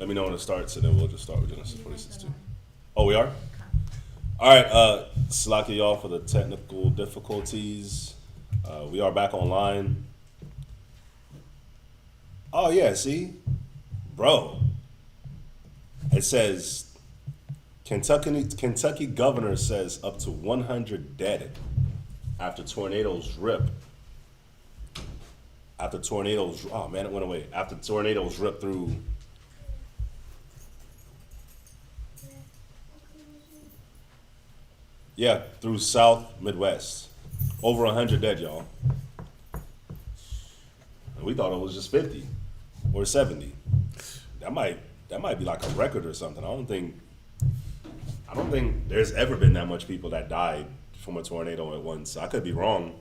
Let me know when it starts, and then we'll just start with Genesis 46 too. Oh, we are? All right, Slaki y'all for the technical difficulties. We are back online. Oh, yeah, see? Bro. It says, Kentucky governor says up to 100 dead after tornadoes rip. Oh man, it went away. After tornadoes rip through. Yeah, through South Midwest. Over 100 dead, y'all. And we thought it was just 50 or 70. That might be like a record or something. I don't think there's ever been that much people that died from a tornado at once. I could be wrong.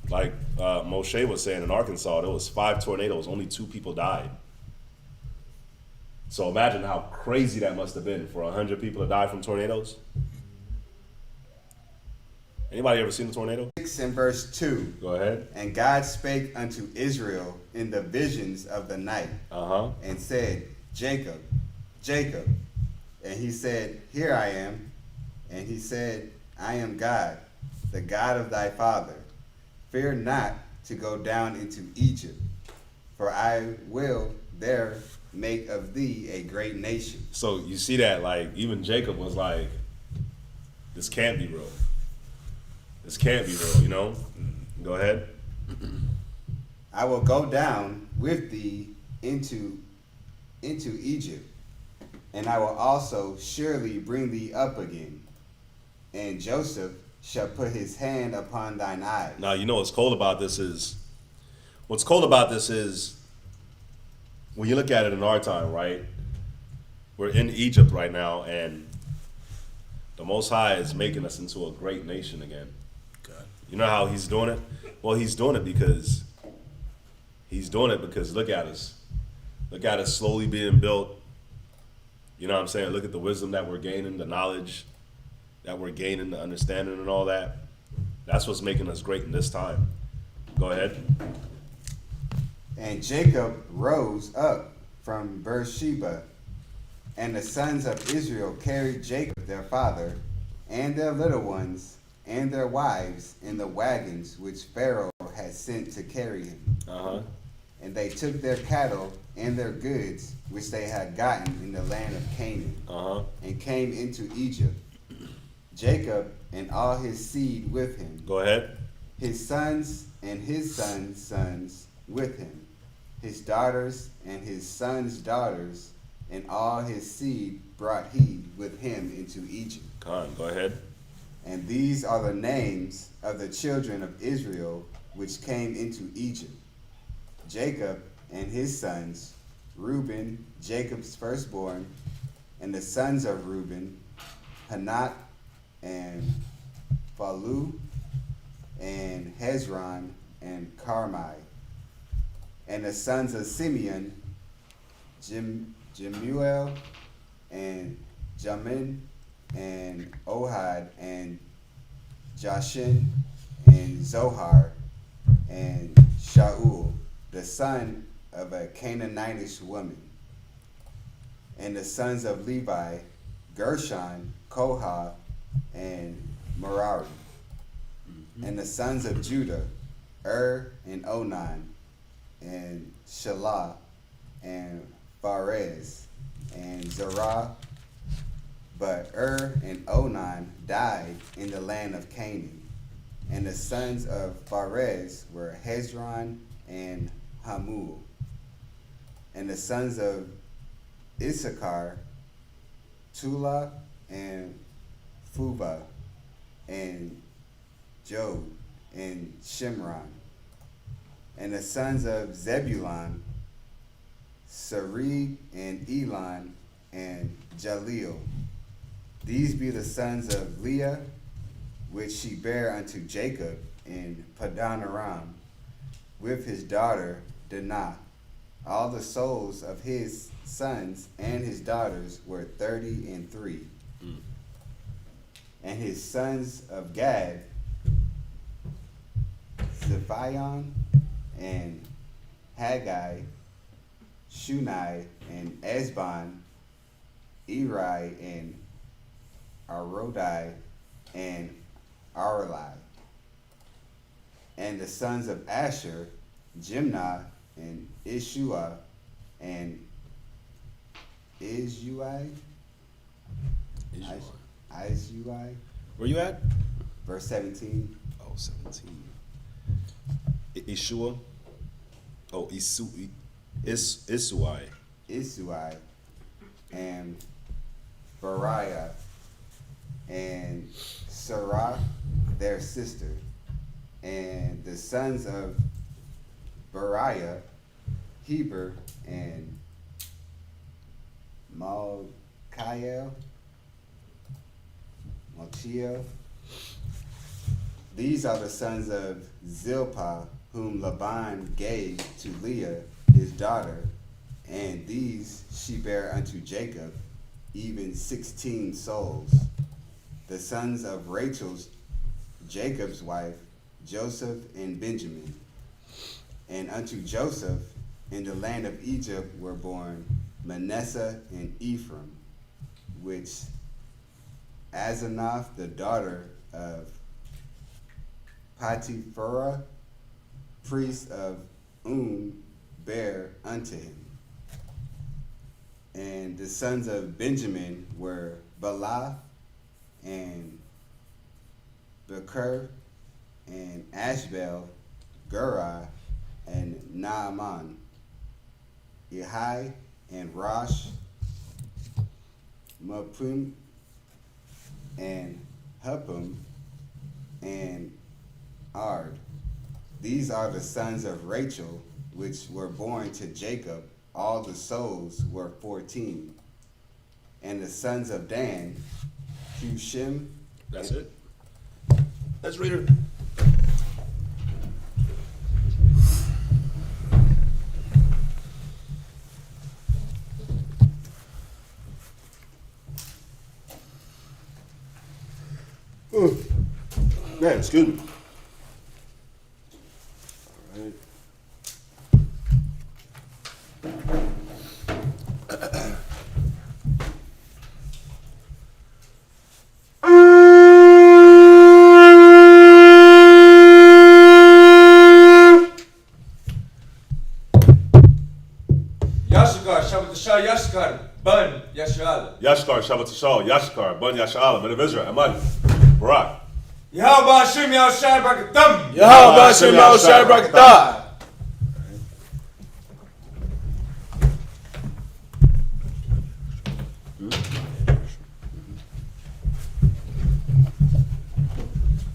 Like Moshe was saying in Arkansas, there was 5 tornadoes, only 2 people died. So imagine how crazy that must have been for 100 people to die from tornadoes. Anybody ever seen a tornado? 6 and verse 2. Go ahead. And God spake unto Israel in the visions of the night, and said, Jacob, Jacob. And he said, Here I am. And he said, I am God, the God of thy father. Fear not to go down into Egypt, for I will there make of thee a great nation. So you see that, like, even Jacob was like, this can't be real. This can't be real, you know? Go ahead. I will go down with thee into Egypt, and I will also surely bring thee up again. And Joseph shall put his hand upon thine eyes. Now, you know what's cool about this is, when you look at it in our time, right? We're in Egypt right now, and the Most High is making us into a great nation again. God. You know how he's doing it? Well, he's doing it because look at us. Look at us slowly being built. You know what I'm saying? Look at the wisdom that we're gaining, the knowledge that we're gaining, the understanding and all that. That's what's making us great in this time. Go ahead. And Jacob rose up from Beersheba, and the sons of Israel carried Jacob their father, and their little ones, and their wives in the wagons which Pharaoh had sent to carry him. And they took their cattle and their goods which they had gotten in the land of Canaan, and came into Egypt. Jacob and all his seed with him. Go ahead. His sons and his sons' sons with him. His daughters and his sons' daughters, and all his seed brought he with him into Egypt. Go ahead. And these are the names of the children of Israel which came into Egypt. Jacob and his sons, Reuben, Jacob's firstborn, and the sons of Reuben, Hanok, and Phalu, and Hezron, and Carmi. And the sons of Simeon, Jemuel, and Jamin, and Ohad, and Jashin, and Zohar, and Shaul, the son of a Canaanitish woman. And the sons of Levi, Gershon, Kohath, and Merari. And the sons of Judah, and Onan, and Shelah, and Pharez, and Zerah. But and Onan died in the land of Canaan. And the sons of Pharez were Hezron and Hamul. And the sons of Issachar, Tula, and Phubah, and Job, and Shimron. And the sons of Zebulun, Sari, and Elon, and Jaleel. These be the sons of Leah, which she bare unto Jacob in Padan Aram, with his daughter Dinah. All the souls of his sons and his daughters were 33. And his sons of Gad, Zephion, and Haggai, Shunai, and Esbon, Eri, and Arodai, and Aralai. And the sons of Asher, Jimnah, and Ishua, and Izui. Where you at? Verse 17. Oh, 17. Ishua. Oh, Isui. Isui, and Bariah, and Sarah, their sister. And the sons of Bariah, Heber, and Malchiel. These are the sons of Zilpah, whom Laban gave to Leah his daughter, and these she bare unto Jacob, even 16 souls. The sons of Rachel's, Jacob's wife, Joseph and Benjamin. And unto Joseph in the land of Egypt were born Manasseh and Ephraim, which Asenath, the daughter of Potipharah, priest of bare unto him. And the sons of Benjamin were Bela, and Becher, and Ashbel, Guri, and Naaman, Ehi, and Rosh, Mapim, and Huppim, and Ard. These are the sons of Rachel, which were born to Jacob. All the souls were 14. And the sons of Dan, Hushim. That's it. Let's read it. Man, excuse me. All right. Yashkar, Shabbat Shah, Yashkar, Bun, Yashal. Yashkar, Shabbat Shal, Yashkar, Bun Yashal, Men of Israel, Amadi, Barak. Yahweh Hashem Yahushai Barakatam. Yahweh Hashem Yahushai Barakatah.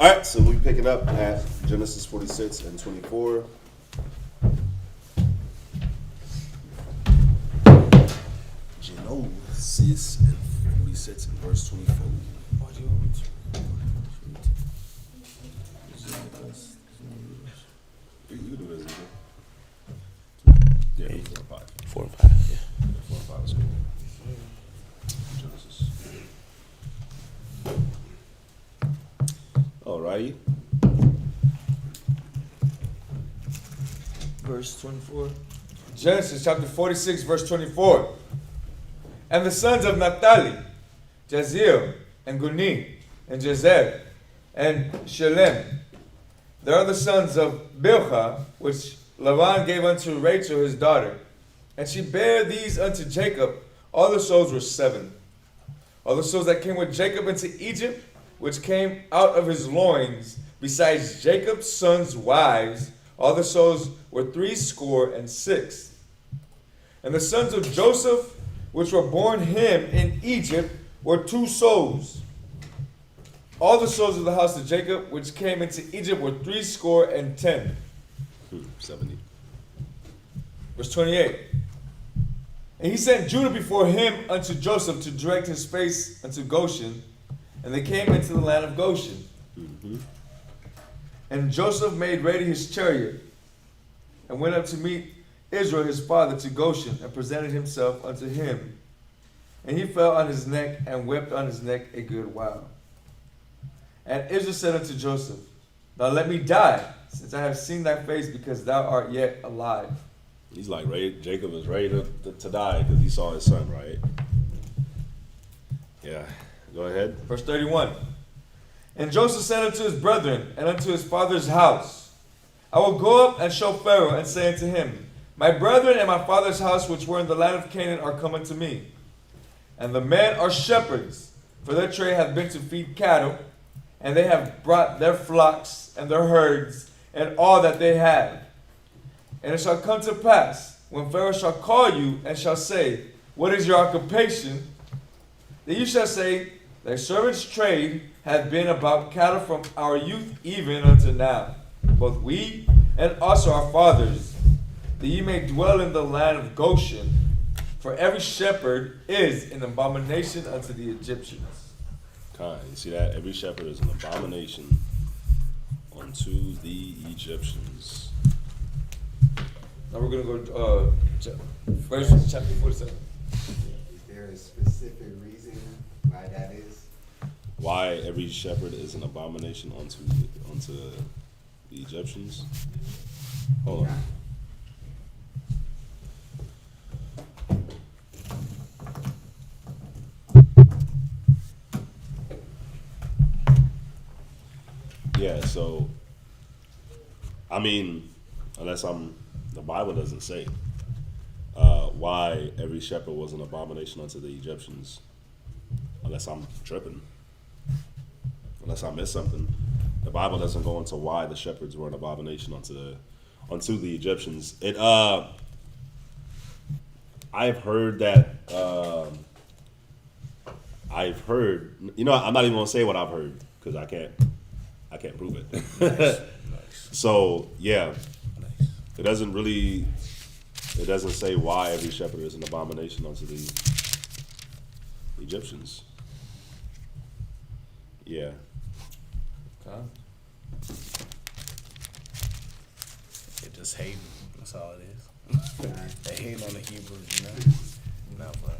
All right, so we pick it up at Genesis 46 and 24. Genesis and 46 and verse 24. You can do this, yeah, 4 and 5. 4 and 5, yeah. 4 and 5 is cool. Genesis. Alrighty. Verse 24. Genesis chapter 46, verse 24. And the sons of Naphtali, Jaziel, and Guni, and Jezer, and Shalem. They are the sons of Bilhah, which Laban gave unto Rachel his daughter. And she bare these unto Jacob. All the souls were 7. All the souls that came with Jacob into Egypt, which came out of his loins, besides Jacob's sons' wives, all the souls were 66. And the sons of Joseph, which were born him in Egypt, were 2 souls. All the souls of the house of Jacob, which came into Egypt, were 70. 70. Verse 28. And he sent Judah before him unto Joseph to direct his face unto Goshen. And they came into the land of Goshen. Mm-hmm. And Joseph made ready his chariot, and went up to meet Israel his father to Goshen, and presented himself unto him. And he fell on his neck, and wept on his neck a good while. And Israel said unto Joseph, Now let me die, since I have seen thy face, because thou art yet alive. He's like, Jacob is ready to die because he saw his son, right? Yeah. Go ahead. Verse 31. And Joseph said unto his brethren and unto his father's house, I will go up and show Pharaoh, and say unto him, My brethren and my father's house which were in the land of Canaan are come unto me. And the men are shepherds, for their trade hath been to feed cattle, and they have brought their flocks and their herds and all that they have. And it shall come to pass, when Pharaoh shall call you and shall say, What is your occupation? That you shall say, Thy servant's trade hath been about cattle from our youth even unto now, both we and also our fathers, that ye may dwell in the land of Goshen. For every shepherd is an abomination unto the Egyptians. Kind. You see that? Every shepherd is an abomination unto the Egyptians. Now we're going to go verse chapter 47. Is there a specific reason why that is? Why every shepherd is an abomination unto the Egyptians? Hold on. Yeah, so I mean, unless the Bible doesn't say why every shepherd was an abomination unto the Egyptians. Unless I'm tripping. Unless I missed something. The Bible doesn't go into why the shepherds were an abomination unto the Egyptians. I've heard that I'm not even gonna say what I've heard because I can't prove it. Nice. So yeah, Nice. it doesn't say why every shepherd is an abomination unto the Egyptians. Yeah. Okay. They just hating. That's all it is. They hate on the Hebrews, you know? No, but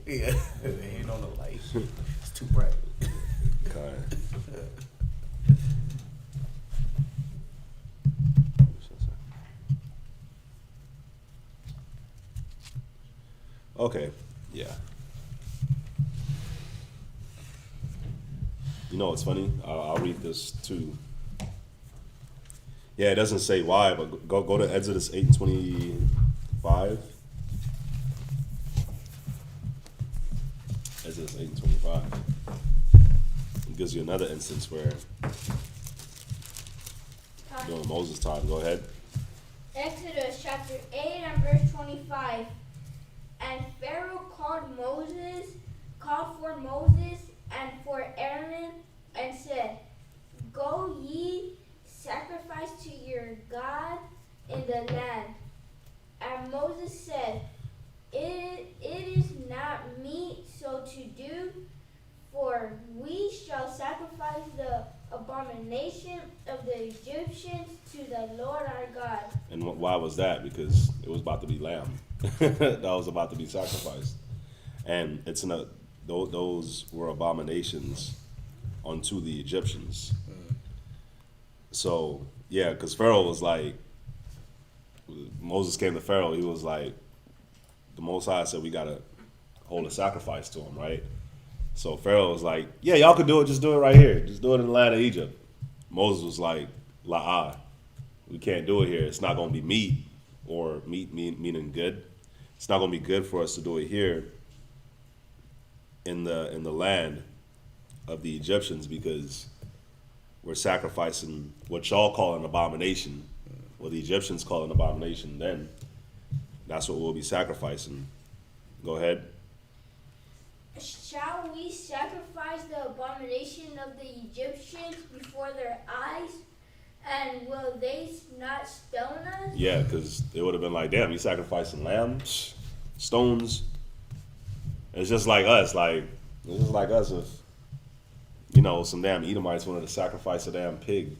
yeah, they hate on the light. It's too bright. Okay. Okay, yeah. You know what's funny? I'll read this too. Yeah, it doesn't say why, but go to Exodus 8:25. Exodus 8:25. It gives you another instance where during Moses' time. Go ahead. Exodus chapter 8 and verse 25. And Pharaoh called for Moses and for Aaron and said, Go ye sacrifice to your God in the land. And Moses said, It is not meet so to do, for we shall sacrifice the abomination of the Egyptians to the Lord our God. And why was that? Because it was about to be lamb that was about to be sacrificed, and those were abominations unto the Egyptians. So yeah, because Pharaoh was like, Moses came to Pharaoh. He was like, the Most High said we gotta hold a sacrifice to him, right? So Pharaoh was like, yeah, y'all could do it. Just do it right here. Just do it in the land of Egypt. Moses was like, we can't do it here. It's not going to be meat, or meat meaning good. It's not going to be good for us to do it here in the land of the Egyptians, because we're sacrificing what y'all call an abomination, what the Egyptians call an abomination. Then that's what we'll be sacrificing. Go ahead. Shall we sacrifice the abomination of the Egyptians before their eyes? And will they not stone us? Yeah, because it would have been like, damn, you sacrificing lambs, stones. It's just like us. If, some damn Edomites wanted to sacrifice a damn pig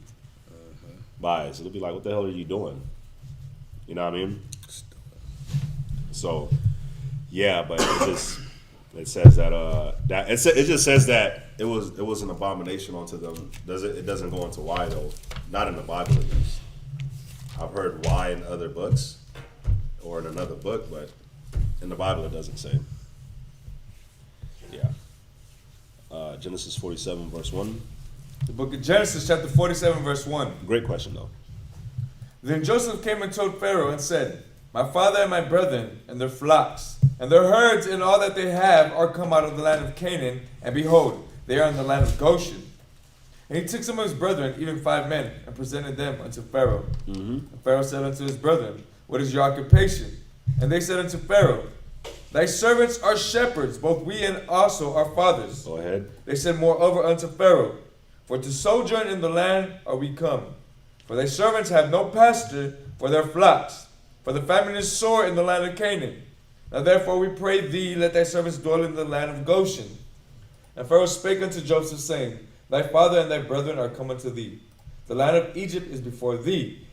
by us. It'll be like, what the hell are you doing? You know what I mean? So, yeah, but it says that it just says that it was an abomination unto them. It doesn't go into why though. Not in the Bible at least. I've heard why in other books or in another book, but in the Bible it doesn't say. Yeah. Genesis 47 verse 1. The book of Genesis, chapter 47, verse 1. Great question though. Then Joseph came and told Pharaoh and said, my father and my brethren and their flocks and their herds and all that they have are come out of the land of Canaan, and behold, they are in the land of Goshen. And he took some of his brethren, even 5 men, and presented them unto Pharaoh. And Pharaoh said unto his brethren, what is your occupation? And they said unto Pharaoh, thy servants are shepherds, both we and also our fathers. Go ahead. They said moreover unto Pharaoh, for to sojourn in the land are we come. For thy servants have no pasture for their flocks, for the famine is sore in the land of Canaan. Now therefore we pray thee, let thy servants dwell in the land of Goshen. And Pharaoh spake unto Joseph, saying, thy father and thy brethren are come unto thee. The land of Egypt is before thee.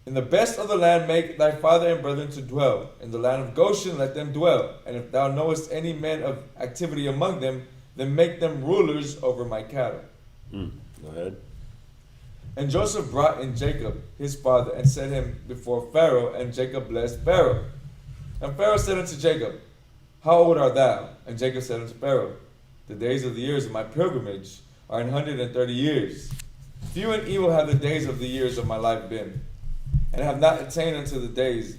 In the best of the land make thy father and brethren to dwell. In the land of Goshen let them dwell. And if thou knowest any men of activity among them, then make them rulers over my cattle. Go ahead. And Joseph brought in Jacob his father, and set him before Pharaoh, and Jacob blessed Pharaoh. And Pharaoh said unto Jacob, how old art thou? And Jacob said unto Pharaoh, the days of the years of my pilgrimage are 130 years. Few and evil have the days of the years of my life been, and have not attained unto the days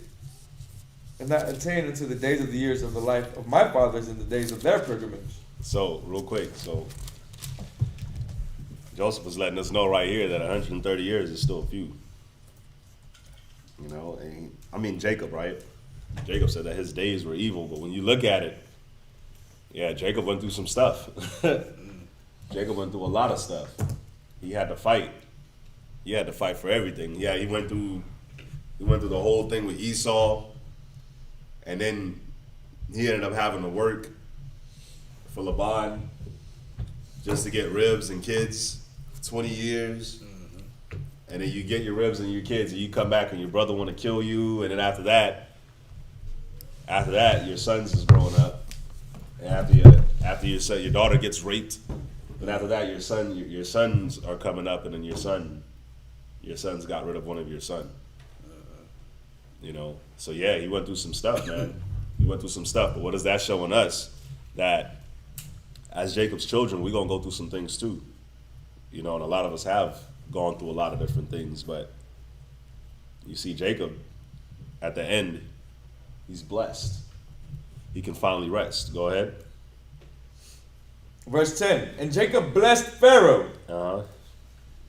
of the years of the life of my fathers in the days of their pilgrimage. So, real quick, Joseph was letting us know right here that 130 years is still a few. You know, and I mean Jacob, right? Jacob said that his days were evil, but when you look at it, yeah, Jacob went through some stuff. Jacob went through a lot of stuff. He had to fight. He had to fight for everything. Yeah, he went through the whole thing with Esau, and then he ended up having to work for Laban just to get ribs and kids. 20 years, and then you get your ribs and your kids, and you come back and your brother want to kill you, and then after that your sons is growing up, and after your son, your daughter gets raped, and after that your sons are coming up, and then your sons got rid of one of your son. You know, so yeah, he went through some stuff, man. He went through some stuff, but what is that showing us? That as Jacob's children, we're gonna go through some things too. You know, and a lot of us have gone through a lot of different things, but you see Jacob, at the end, he's blessed. He can finally rest. Go ahead. Verse 10, and Jacob blessed Pharaoh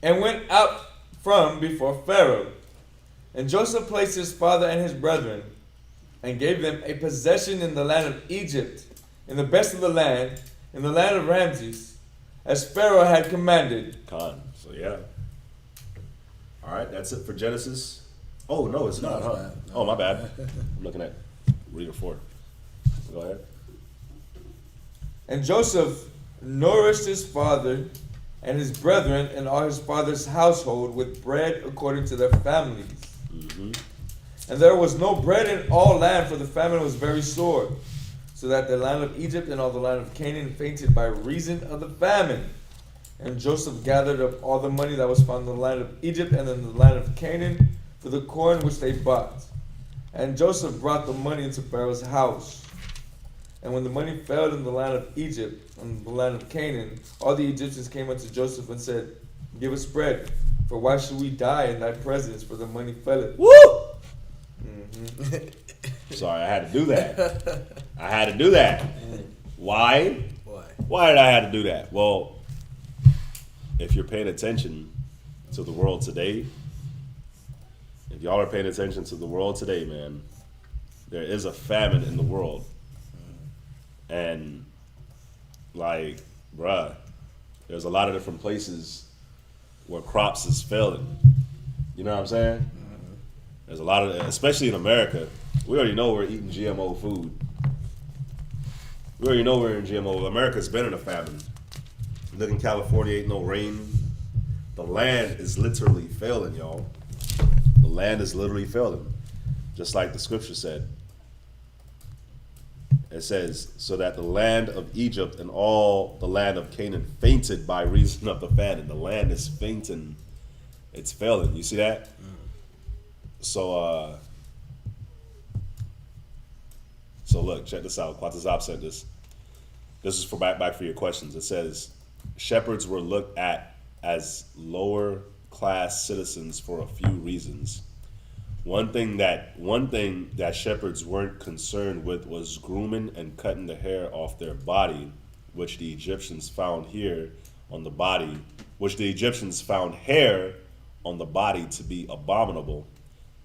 and went out from before Pharaoh. And Joseph placed his father and his brethren and gave them a possession in the land of Egypt, in the best of the land, in the land of Ramses, as Pharaoh had commanded. So yeah. All right, that's it for Genesis. Oh no, it's not, huh? No. Oh, my bad. I'm looking at reader 4. Go ahead. And Joseph nourished his father and his brethren and all his father's household with bread according to their families. And there was no bread in all land, for the famine was very sore, so that the land of Egypt and all the land of Canaan fainted by reason of the famine. And Joseph gathered up all the money that was found in the land of Egypt and in the land of Canaan for the corn which they bought. And Joseph brought the money into Pharaoh's house. And when the money failed in the land of Egypt and the land of Canaan, all the Egyptians came unto Joseph and said, give us bread, for why should we die in thy presence, for the money faileth? Woo! Sorry, I had to do that. Why? Why did I have to do that? Well, if you're paying attention to the world today, if y'all are paying attention to the world today, man, there is a famine in the world. And, like, bruh, there's a lot of different places where crops is failing. You know what I'm saying? There's a lot of, especially in America, we already know we're eating GMO food. We already know we're in GMO. America's been in a famine. Look in California, ain't no rain. The land is literally failing, y'all. The land is literally failing. Just like the scripture said. It says, so that the land of Egypt and all the land of Canaan fainted by reason of the famine. The land is fainting. It's failing. You see that? So so look, check this out. Quatazop said this. This is for back for your questions. It says shepherds were looked at as lower class citizens for a few reasons. One thing that shepherds weren't concerned with was grooming and cutting the hair off their body, which the Egyptians found hair on the body to be abominable.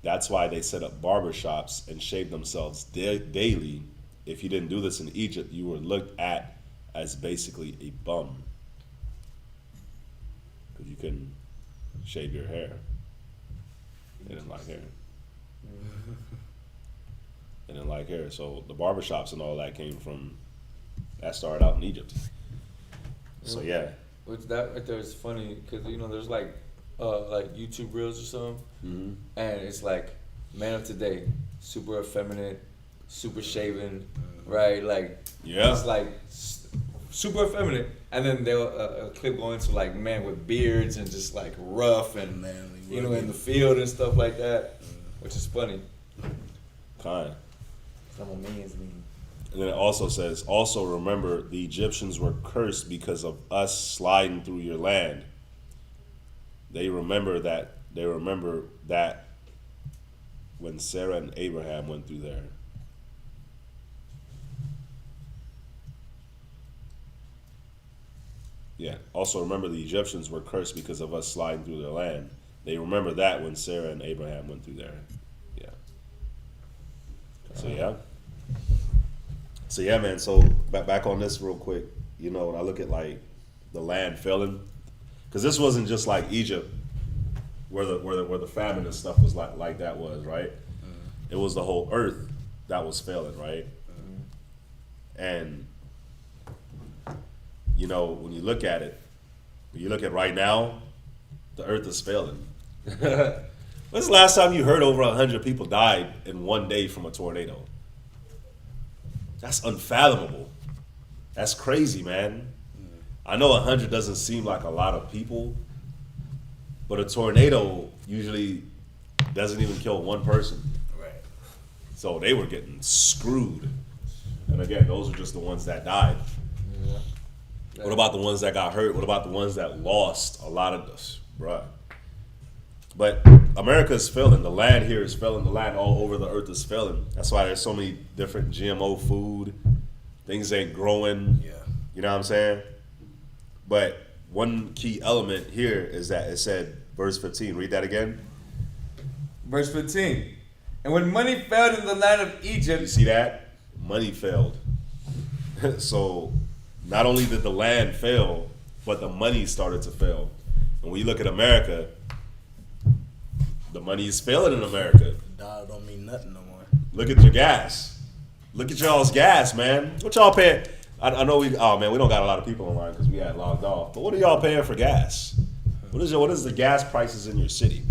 That's why they set up barbershops and shaved themselves daily. If you didn't do this in Egypt, you were looked at as basically a bum. Because you couldn't shave your hair. They didn't like hair. They didn't like hair. So the barbershops and all that that started out in Egypt. So yeah. Which that right there is funny because there's like YouTube reels or something, and it's like man of today, super effeminate, super shaven, right? Like it's like super effeminate, and then they'll a clip going to like man with beards and just like rough and manly, in the field and stuff like that, which is funny. Kind. Some of means me. And then it also says, also remember the Egyptians were cursed because of us sliding through your land. They remember that when Sarah and Abraham went through there. Yeah. Also remember the Egyptians were cursed because of us sliding through their land. They remember that when Sarah and Abraham went through there. Yeah. So yeah, man. So back on this real quick. When I look at like the land failing, because this wasn't just like Egypt, where the famine and stuff was like that was, right? It was the whole earth that was failing, right? And when you look at right now, the earth is failing. When's the last time you heard over 100 people died in one day from a tornado? That's unfathomable. That's crazy, man. I know 100 doesn't seem like a lot of people, but a tornado usually doesn't even kill one person. Right. So they were getting screwed. And again, those are just the ones that died. Yeah. What about the ones that got hurt? What about the ones that lost a lot of this, bruh? But America is failing. The land here is failing. The land all over the earth is failing. That's why there's so many different GMO food. Things ain't growing. Yeah. You know what I'm saying? But one key element here is that it said, verse 15. Read that again. Verse 15. And when money failed in the land of Egypt. You see that? Money failed. So not only did the land fail, but the money started to fail. And when you look at America, the money is failing in America. The dollar don't mean nothing no more. Look at your gas. Look at y'all's gas, man. What y'all paying? I know we don't got a lot of people online because we had logged off. But what are y'all paying for gas? What is the gas prices in your city?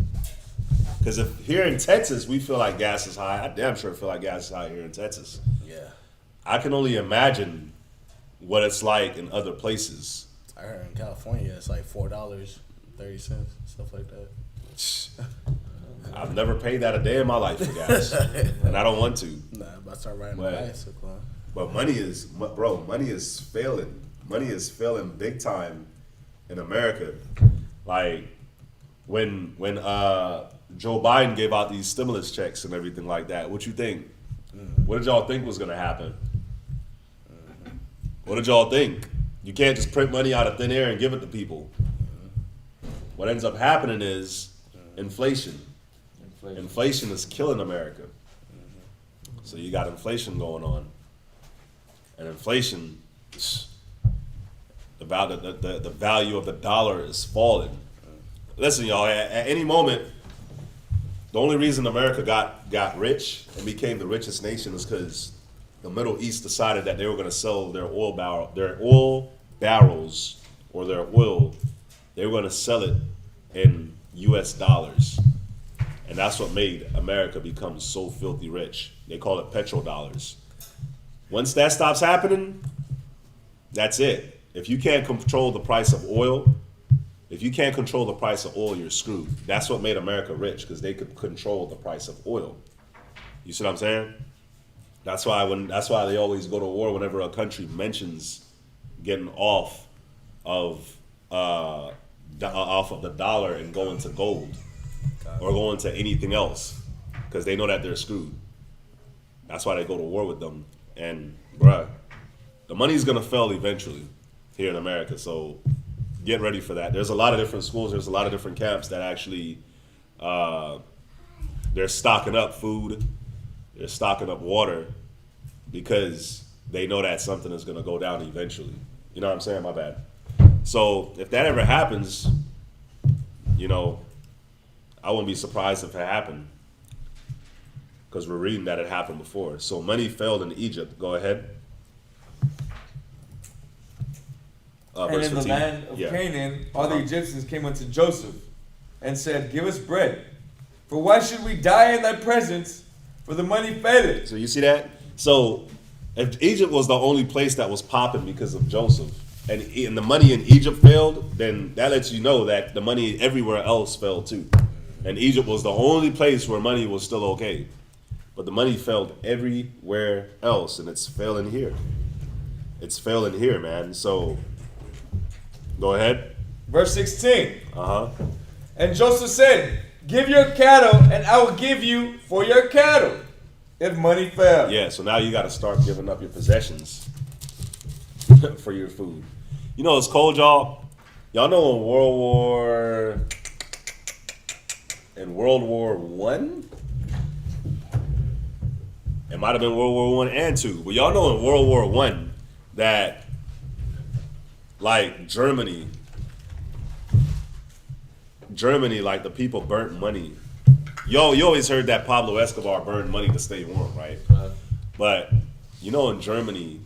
Because if here in Texas we feel like gas is high, I damn sure feel like gas is high here in Texas. Yeah. I can only imagine what it's like in other places. I heard in California it's like $4.30, stuff like that. I've never paid that a day in my life for gas, and I don't want to. Nah, I'm about to start riding a bicycle. But money is failing. Money is failing big time in America. Like when Joe Biden gave out these stimulus checks and everything like that, what you think? What did y'all think was gonna happen? What did y'all think? You can't just print money out of thin air and give it to people. What ends up happening is inflation. Inflation is killing America. So you got inflation going on. And inflation, the value of the dollar is falling. Listen, y'all, at any moment, the only reason America got rich and became the richest nation is because the Middle East decided that they were going to sell their oil barrels, or their oil, they were going to sell it in US dollars. And that's what made America become so filthy rich. They call it petrodollars. Once that stops happening, that's it. If you can't control the price of oil, If you can't control the price of oil, you're screwed. That's what made America rich, because they could control the price of oil. You see what I'm saying? That's why they always go to war whenever a country mentions getting off of the dollar and going to gold or going to anything else, because they know that they're screwed. That's why they go to war with them. And bruh, the money's gonna fail eventually here in America. So get ready for that. There's a lot of different schools. There's a lot of different camps that actually they're stocking up food. They're stocking up water because they know that something is gonna go down eventually. You know what I'm saying? My bad. So if that ever happens, you know, I wouldn't be surprised if it happened, because we're reading that it happened before. So money failed in Egypt. Go ahead. And Verse in the 15. land of Canaan, all the Egyptians came unto Joseph and said, Give us bread, for why should we die in thy presence, for the money faileth? So you see that? So if Egypt was the only place that was popping because of Joseph, and the money in Egypt failed, then that lets you know that the money everywhere else failed too. And Egypt was the only place where money was still okay. But the money failed everywhere else, and it's failing here. It's failing here, man. So go ahead. Verse 16. Uh-huh. And Joseph said, Give your cattle, and I will give you for your cattle, if money fail. Yeah, so now you got to start giving up your possessions for your food. You know, it's cold, y'all. Y'all know in World War One? It might have been World War One and Two, but y'all know in World War One that, like, Germany, like, the people burnt money. You always heard that Pablo Escobar burned money to stay warm, right? But you know, in Germany,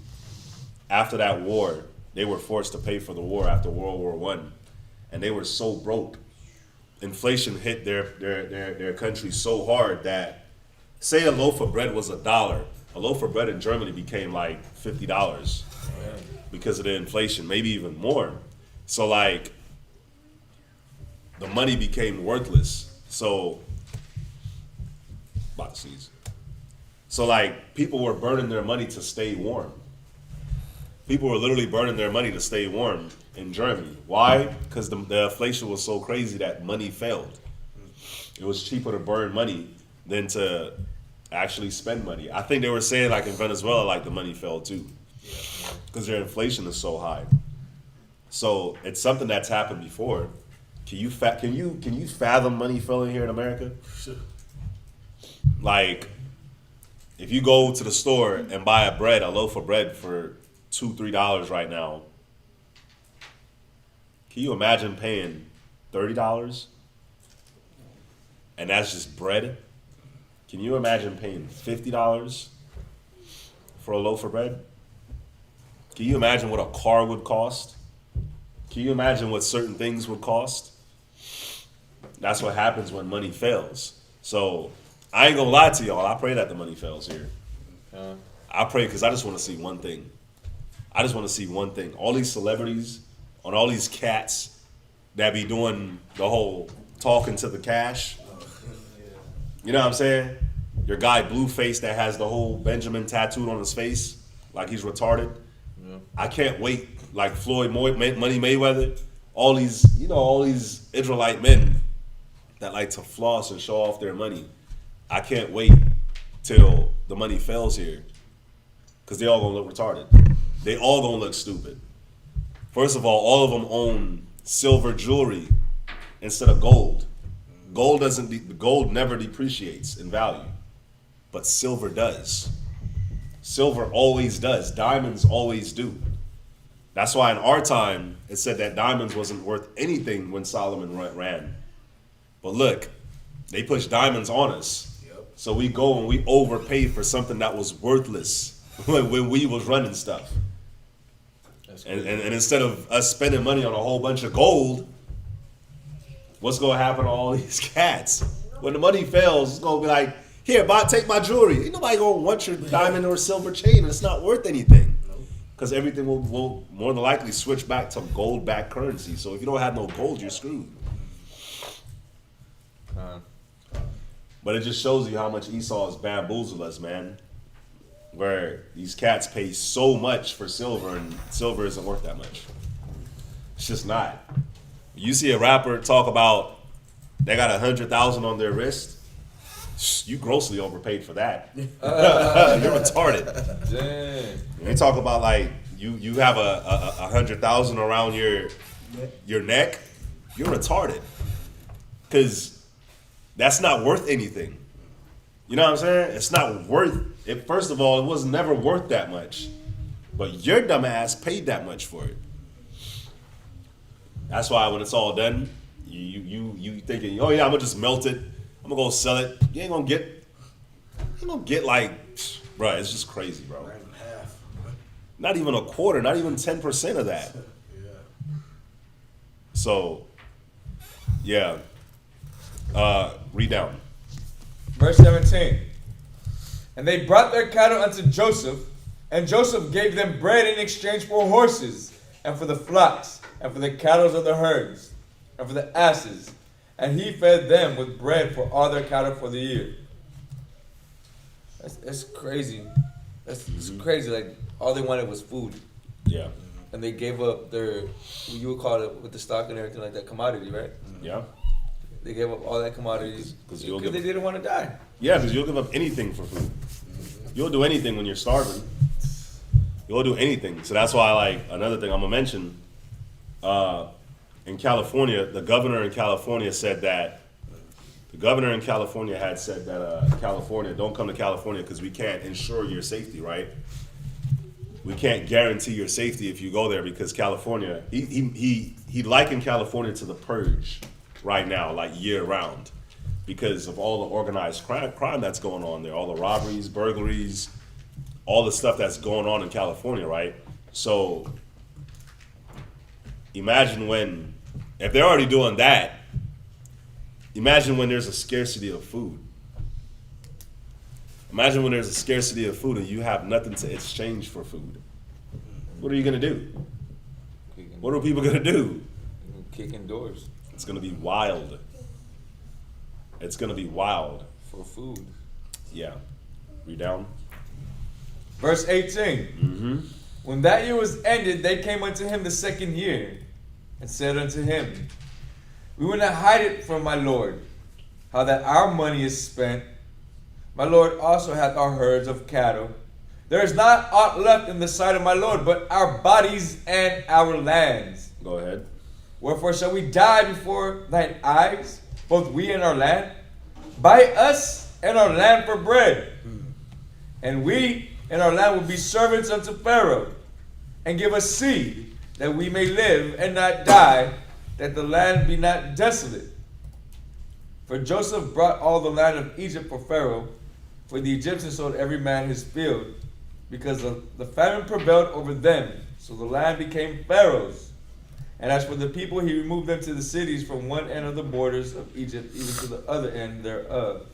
after that war, they were forced to pay for the war after World War One, and they were so broke. Inflation hit their country so hard that, say a loaf of bread was $1, a loaf of bread in Germany became like $50 because of the inflation, maybe even more. So like, the money became worthless. So, about to sneeze. So like, people were burning their money to stay warm. People were literally burning their money to stay warm in Germany. Why? Because the inflation was so crazy that money failed. It was cheaper to burn money than to actually spend money. I think they were saying, like, in Venezuela, like, the money fell too, because their inflation is so high. So it's something that's happened before. Can you fathom money failing here in America? Like, if you go to the store and buy a loaf of bread for $2-3 right now, can you imagine paying $30? And that's just bread. Can you imagine paying $50 for a loaf of bread? Can you imagine what a car would cost? Can you imagine what certain things would cost? That's what happens when money fails. So I ain't gonna lie to y'all. I pray that the money fails here. I pray because I just want to see one thing. I just want to see one thing. All these celebrities and all these cats that be doing the whole talking to the cash. You know what I'm saying? Your guy Blueface that has the whole Benjamin tattooed on his face like he's retarded. Yeah. I can't wait. Like Floyd Money Mayweather. All these Israelite men that like to floss and show off their money. I can't wait till the money fails here, because they all gonna look retarded. They all gonna look stupid. First of all of them own silver jewelry instead of gold. Gold never depreciates in value, but silver does. Silver always does. Diamonds always do. That's why in our time it said that diamonds wasn't worth anything when Solomon ran. But look, they pushed diamonds on us. So we go and we overpay for something that was worthless when we was running stuff. And instead of us spending money on a whole bunch of gold, what's going to happen to all these cats? When the money fails, it's going to be like, here, take my jewelry. Ain't nobody going to want your diamond or silver chain. It's not worth anything. Because everything will more than likely switch back to gold-backed currency. So if you don't have no gold, you're screwed. But it just shows you how much Esau has bamboozled us, man. Where these cats pay so much for silver, and silver isn't worth that much. It's just not. You see a rapper talk about they got 100,000 on their wrist. You grossly overpaid for that. You're retarded. Dang. When they talk about like you have a 100,000 around your neck, you're retarded. Cause that's not worth anything. You know what I'm saying? It's not worth it. First of all, it was never worth that much. But your dumb ass paid that much for it. That's why when it's all done, you thinking, oh yeah, I'm gonna just melt it. I'm gonna go sell it. You ain't gonna get like, bruh, it's just crazy, bro. Not even half. Not even a quarter, not even 10% of that. Yeah. So, yeah. Read down. Verse 17. And they brought their cattle unto Joseph, and Joseph gave them bread in exchange for horses, and for the flocks, and for the cattle of the herds, and for the asses. And he fed them with bread for all their cattle for the year. That's crazy. That's crazy. Like, all they wanted was food. Yeah. And they gave up their, you would call it with the stock and everything like that, commodity, right? Yeah. They gave up all that commodities because they didn't want to die. Yeah, because you'll give up anything for food. You'll do anything when you're starving. You'll do anything. So that's why, like, another thing I'm gonna mention. In California, the governor in California had said that California, don't come to California because we can't ensure your safety, right? We can't guarantee your safety if you go there because California, he likened California to the purge right now, like year round, because of all the organized crime that's going on there, all the robberies, burglaries, all the stuff that's going on in California, right? So imagine if they're already doing that, imagine when there's a scarcity of food. Imagine when there's a scarcity of food and you have nothing to exchange for food. What are you gonna do? What are people gonna do? Kicking doors. It's gonna be wild. It's gonna be wild. For food. Yeah. Read down. Verse 18. Mm-hmm. When that year was ended, they came unto him the second year, and said unto him, we will not hide it from my Lord, how that our money is spent. My Lord also hath our herds of cattle. There is not aught left in the sight of my Lord, but our bodies and our lands. Go ahead. Wherefore shall we die before thine eyes, both we and our land? Buy us and our land for bread. And we and our land will be servants unto Pharaoh, and give us seed, that we may live and not die, that the land be not desolate. For Joseph brought all the land of Egypt for Pharaoh, for the Egyptians sold every man his field, because the famine prevailed over them, so the land became Pharaoh's. And as for the people, he removed them to the cities from one end of the borders of Egypt, even to the other end thereof.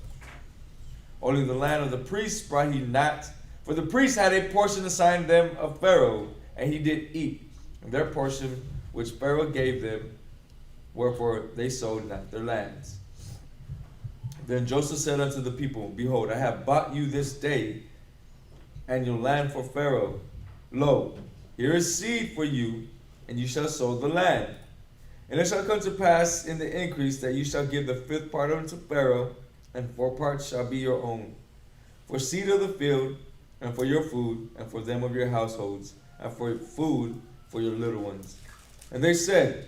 Only the land of the priests brought he not, for the priests had a portion assigned them of Pharaoh, and he did eat, and their portion which Pharaoh gave them, wherefore they sold not their lands. Then Joseph said unto the people, behold, I have bought you this day and your land for Pharaoh. Lo, here is seed for you, and you shall sow the land. And it shall come to pass in the increase that you shall give the fifth part unto Pharaoh, and 4 parts shall be your own, for seed of the field, and for your food, and for them of your households, and for food for your little ones. And they said,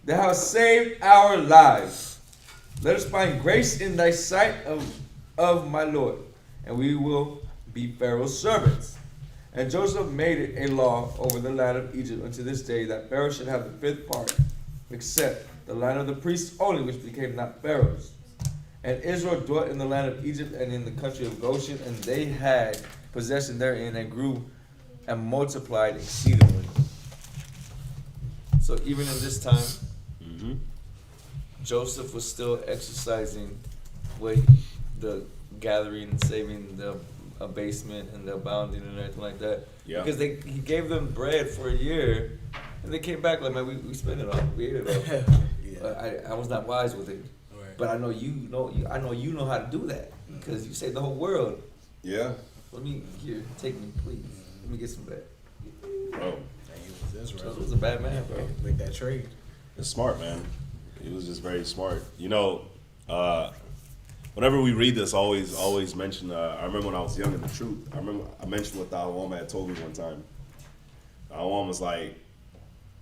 thou hast saved our lives. Let us find grace in thy sight of my Lord, and we will be Pharaoh's servants. And Joseph made it a law over the land of Egypt unto this day, that Pharaoh should have the fifth part, except the land of the priests only, which became not Pharaoh's. And Israel dwelt in the land of Egypt and in the country of Goshen, and they had possession therein, and grew and multiplied exceedingly. So even in this time, Joseph was still exercising the gathering and saving abasement and the abounding and everything like that. Yeah. Because he gave them bread for a year, and they came back like, man, we spent it all, we ate it all. Yeah. I was not wise with it, Right. but I know you know how to do that because you saved the whole world. Yeah, Let me take me, please. Let me get some bread. bro, Hey, it was Charles was a bad man, bro. Make that trade. it's smart, man. He was just very smart. You know, whenever we read this, I always mention. I remember when I was young in the truth. I mentioned what the woman had told me one time. Our woman was like,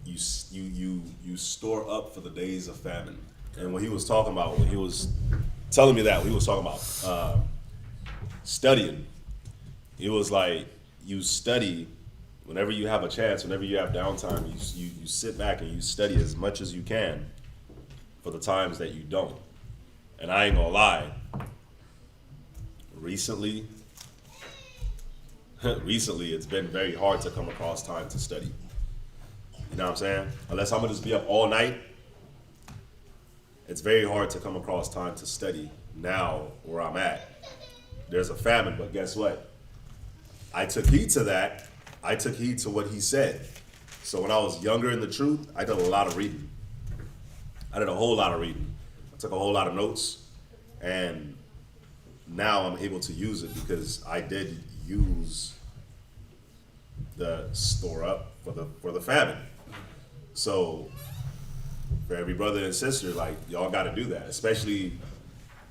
"You store up for the days of famine." And when he was talking about, when he was telling me that, he was talking about studying. It was like you study whenever you have a chance, whenever you have downtime. You sit back and you study as much as you can for the times that you don't. And I ain't gonna lie. Recently, it's been very hard to come across time to study. You know what I'm saying? Unless I'm gonna just be up all night, it's very hard to come across time to study now where I'm at. There's a famine, but guess what? I took heed to that. I took heed to what he said. So when I was younger in the truth, I did a lot of reading. I did a whole lot of reading. I took a whole lot of notes, and now I'm able to use it because I did use the store up for the famine. So for every brother and sister, like, y'all got to do that, especially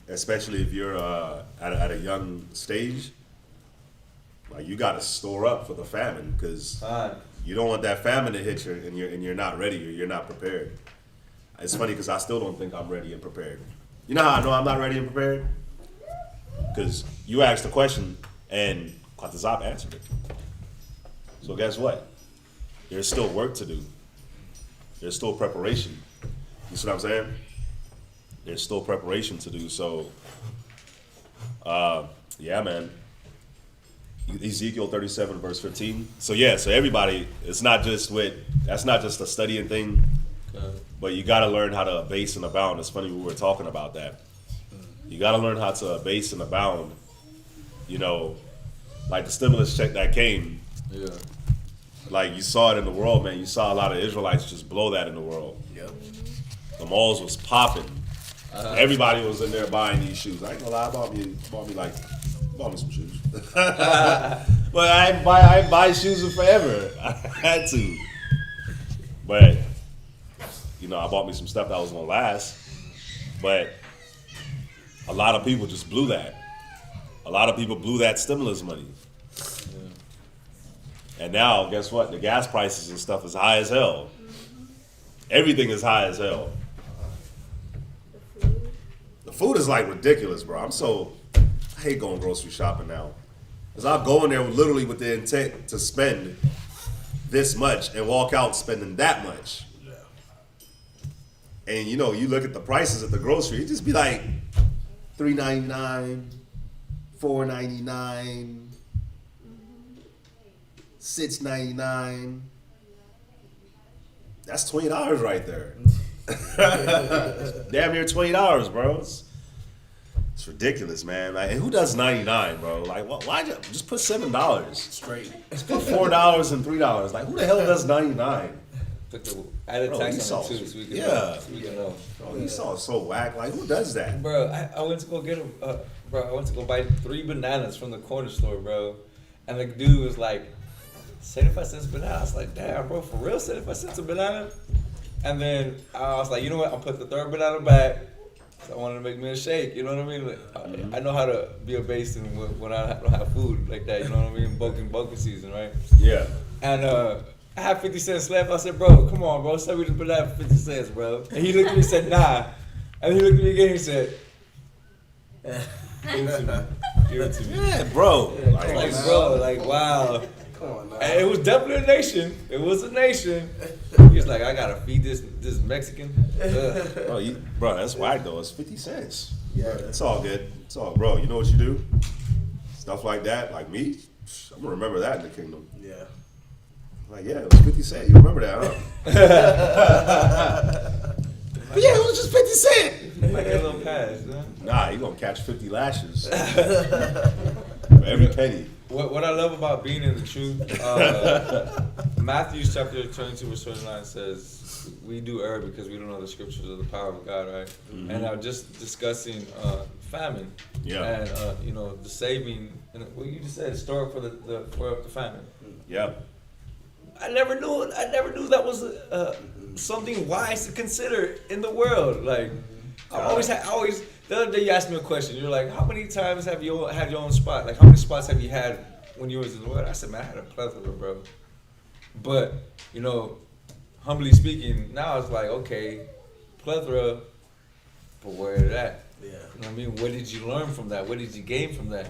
if you're at a young stage. Like, you got to store up for the famine because you don't want that famine to hit you and you're not ready or you're not prepared. It's funny because I still don't think I'm ready and prepared. You know how I know I'm not ready and prepared? Because you asked the question and Quatazop answered it. So guess what? There's still work to do. There's still preparation. You see what I'm saying? There's still preparation to do. So, yeah, man. Ezekiel 37 verse 15. So yeah, so everybody, that's not just a studying thing, but you got to learn how to abase and abound. It's funny we were talking about that. You got to learn how to abase and abound. You know, like the stimulus check that came. Yeah. Like you saw it in the world, man. You saw a lot of Israelites just blow that in the world. Yep. The malls was popping. Everybody was in there buying these shoes. I ain't gonna lie, I bought me some shoes. But I ain't buy shoes forever. I had to. But, you know, I bought me some stuff that was gonna last. But a lot of people just blew that. A lot of people blew that stimulus money. And now, guess what? The gas prices and stuff is high as hell. Everything is high as hell. The food is like ridiculous, bro. I hate going grocery shopping now. Because I'll go in there literally with the intent to spend this much and walk out spending that much. And you know, you look at the prices at the grocery, it just be like $3.99, $4.99, $6.99. That's $20 right there. Damn near $20, bro. It's ridiculous, man. Like, and who does 99, bro? Like, why just put $7 Straight. Just put $4 and $3. Like, who the hell does 99? Took the added tax on it too, so we can know. Bro, he saw so whack. Like, who does that? Bro, I went to go get him. Bro, I went to go buy 3 bananas from the corner store, bro, and the dude was like, 75 cents a banana. I was like, damn, bro, for real, 75 cents a banana? And then I was like, you know what? I'll put the 3rd banana back. I wanted to make me a shake, you know what I mean? Like, I know how to be a basin when I don't have food like that, you know what I mean? Bulking season, right? Yeah. And I had 50 cents left. I said, bro, come on, bro. Say we just put that 50 cents, bro. And he looked at me and said, nah. And he looked at me again and he said, give it to me. Give it to me. Yeah, bro. I was like, bro, like, wow. Come on now. And it was definitely a nation. It was a nation. He was like, I gotta feed this Mexican. Bro, that's whack though. It's 50 cents. Yeah. It's all good. It's all, bro. You know what you do? Stuff like that, like me, I'm gonna remember that in the kingdom. Yeah. Like, yeah, it was 50 cents. You remember that, huh? But yeah, it was just 50 cents. Might get a little pass, huh? Nah, you gonna catch 50 lashes. For every penny. What I love about being in the truth, Matthew chapter 22 verse 29 says, we do err because we don't know the scriptures of the power of God, right? Mm-hmm. And I'm just discussing famine, Yeah. and you know, the saving, and what you just said, store for the famine. Yeah. I never knew that was something wise to consider in the world. Like, I always the other day you asked me a question. You're like, how many times have you had your own spot? Like, how many spots have you had when you was in the world? I said, man, I had a plethora, bro. But, you know, humbly speaking, now it's like, okay, plethora, but where is that? Yeah. You know what I mean? What did you learn from that? What did you gain from that?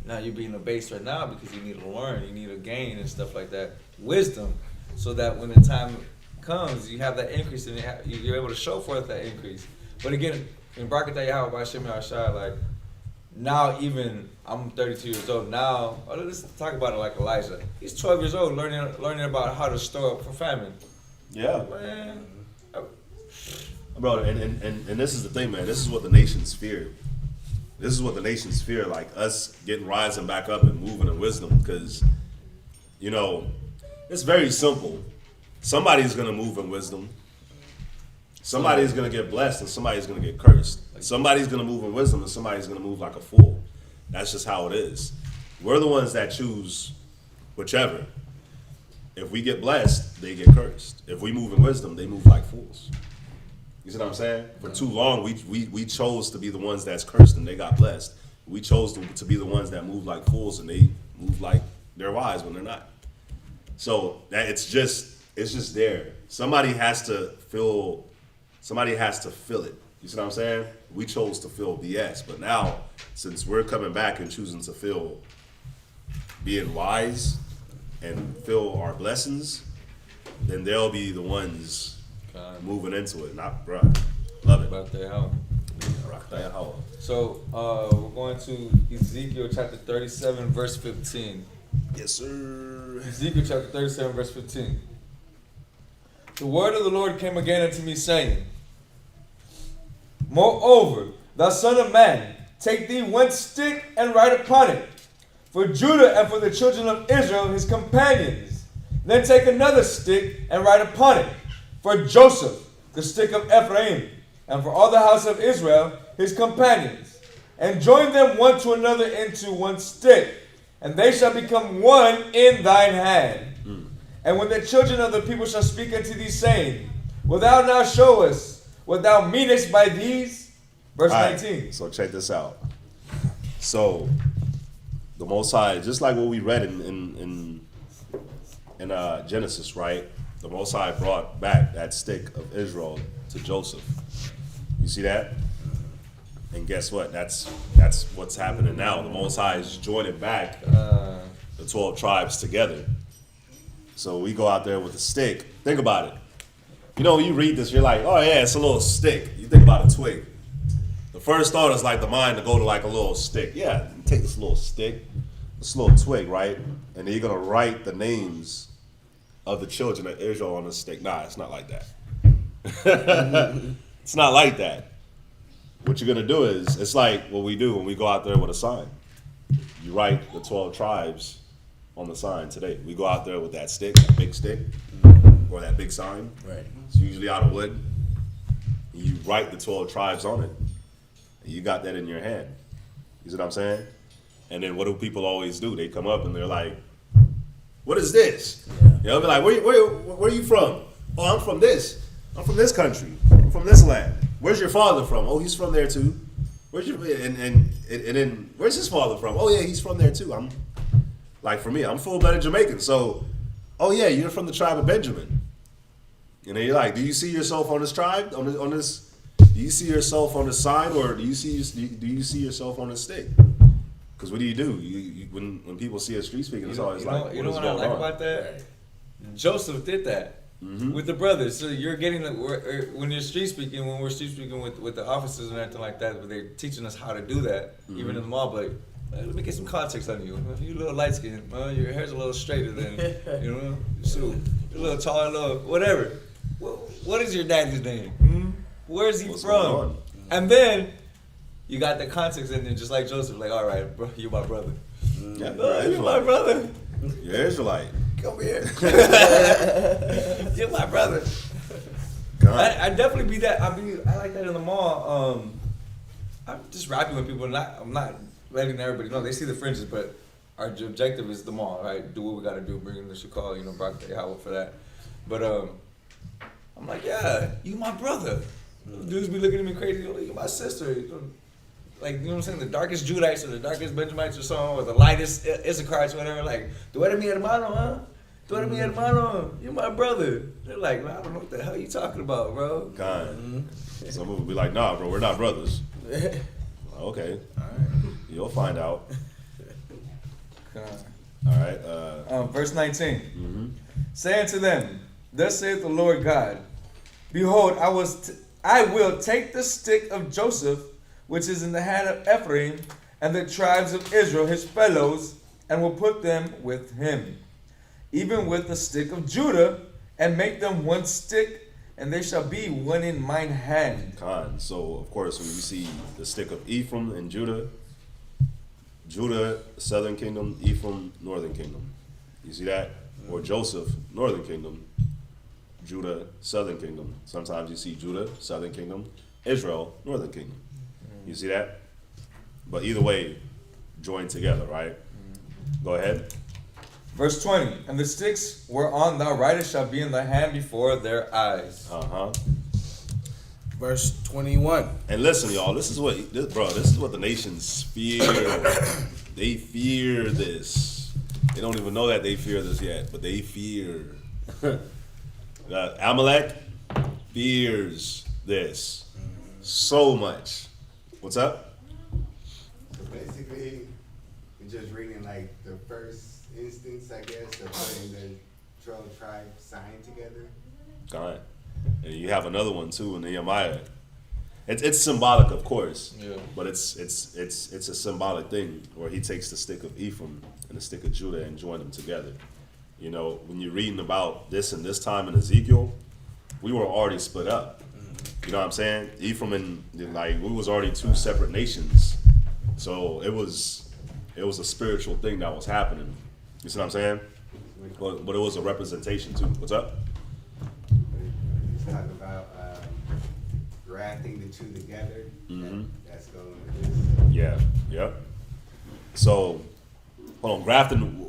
Now you're being abased right now because you need to learn, you need to gain and stuff like that. Wisdom, so that when the time comes, you have that increase and you're able to show forth that increase. But again, in Barakatah Yahweh by Shem Yahshai, like, now even, I'm 32 years old, now, let's talk about it like Elijah. He's 12 years old, learning about how to store up for famine. Yeah. Man. Bro, and this is the thing, man. This is what the nations fear. This is what the nations fear, like us rising back up and moving in wisdom, because, you know, it's very simple. Somebody's going to move in wisdom. Somebody's going to get blessed and somebody's going to get cursed. Somebody's going to move in wisdom and somebody's going to move like a fool. That's just how it is. We're the ones that choose whichever. If we get blessed, they get cursed. If we move in wisdom, they move like fools. You see what I'm saying? For too long, we chose to be the ones that's cursed and they got blessed. We chose to be the ones that move like fools and they move like they're wise when they're not. So that it's just there. Somebody has to feel it. You see what I'm saying? We chose to feel BS, but now since we're coming back and choosing to feel being wise and feel our blessings, then they'll be the ones moving into it. Not, bruh. Love it. About that, how? Rock that hoe. So we're going to Ezekiel chapter 37, verse 15. Yes, sir. Ezekiel chapter 37, verse 15. The word of the Lord came again unto me, saying, Moreover, thou son of man, take thee one stick and write upon it, for Judah and for the children of Israel his companions. Then take another stick and write upon it, for Joseph, the stick of Ephraim, and for all the house of Israel his companions. And join them one to another into one stick, and they shall become one in thine hand. And when the children of the people shall speak unto thee, saying, Wilt thou now show us what thou meanest by these? Verse 19. Right, so check this out. So the Most High, just like what we read in Genesis, right? The Most High brought back that stick of Israel to Joseph. You see that? And guess what? That's what's happening now. The Most High is joining back the 12 tribes together. So we go out there with a stick. Think about it. You know, when you read this, you're like, oh yeah, it's a little stick. You think about a twig. The first thought is like the mind to go to like a little stick. Yeah, you take this little stick, this little twig, right? And then you're going to write the names of the children of Israel on the stick. Nah, it's not like that. It's not like that. What you're going to do is, it's like what we do when we go out there with a sign. You write the 12 tribes on the sign today. We go out there with that stick, that big stick, or that big sign. Right. It's usually out of wood. And you write the 12 tribes on it. And you got that in your hand. You see what I'm saying? And then what do people always do? They come up and they're like, what is this? Yeah. They'll be like, where are you from? Oh, I'm from this. I'm from this country. I'm from this land. Where's your father from? Oh, he's from there too. Where's your and then where's his father from? Oh yeah, he's from there too. I'm like, for me, I'm full-blooded Jamaican. So, oh yeah, you're from the tribe of Benjamin. And then you're like, do you see yourself on this tribe? On this? Do you see yourself on the sign, or do you see yourself on the stick? Because what do? You when people see a street speaking, it's always like, what is what I going like on? about that? Joseph did that with the brothers. So you're getting when you're street speaking, when we're street speaking with the officers and everything like that, they're teaching us how to do that, even in the mall. But let me get some context on you. You're a little light skinned, your hair's a little straighter than so you're a little taller, a little whatever. What is your daddy's name? Where's he What's going from? on? And then you got the context in there, just like Joseph, like, all right, bro, you're my brother. Yeah, Oh, you're my brother. You're Israelite. Come here. You're my brother. Come on. I definitely be that. I like that in the mall. I'm just rapping with people. I'm not letting everybody know. They see the fringes, but our objective is the mall, right? Do what we gotta do. Bring them to Chicago, Brock Day Howard for that. But I'm like, yeah, you my brother. Dudes be looking at me crazy. You're my sister. Like, you know what I'm saying? The darkest Judites or the darkest Benjamites or something, or the lightest Issacharites or whatever. Like, tú eres mi hermano, huh? Tú eres mi hermano. You're my brother. They're like, man, I don't know what the hell you talking about, bro. God. Some people be like, nah, bro, we're not brothers. Okay. All right. You'll find out. God. All right. Verse 19. Say unto them, thus saith the Lord God, behold, I will take the stick of Joseph, which is in the hand of Ephraim, and the tribes of Israel, his fellows, and will put them with him, even with the stick of Judah, and make them one stick, and they shall be one in mine hand. Con. So, of course, when you see the stick of Ephraim and Judah, southern kingdom, Ephraim, northern kingdom. You see that? Or Joseph, northern kingdom, Judah, southern kingdom. Sometimes you see Judah, southern kingdom, Israel, northern kingdom. You see that? But either way, joined together, right? Go ahead. Verse 20. And the sticks whereon thou writest shall be in the hand before their eyes. Verse 21. And listen, y'all, this is what the nations fear. They fear this. They don't even know that they fear this yet, but they fear. Amalek fears this so much. What's up? So basically, we're just reading like the first instance, I guess, of putting the 12 tribes signed together. All right. And you have another one too in Nehemiah. It's symbolic, of course, but it's a symbolic thing where he takes the stick of Ephraim and the stick of Judah and join them together. You know, when you're reading about this and this time in Ezekiel, we were already split up. You know what I'm saying? Ephraim and we was already two separate nations, so it was a spiritual thing that was happening. You see what I'm saying? But it was a representation too. What's up? Let's talk about grafting the two together. That's going with this. Yeah. Yep. So, hold on, grafting.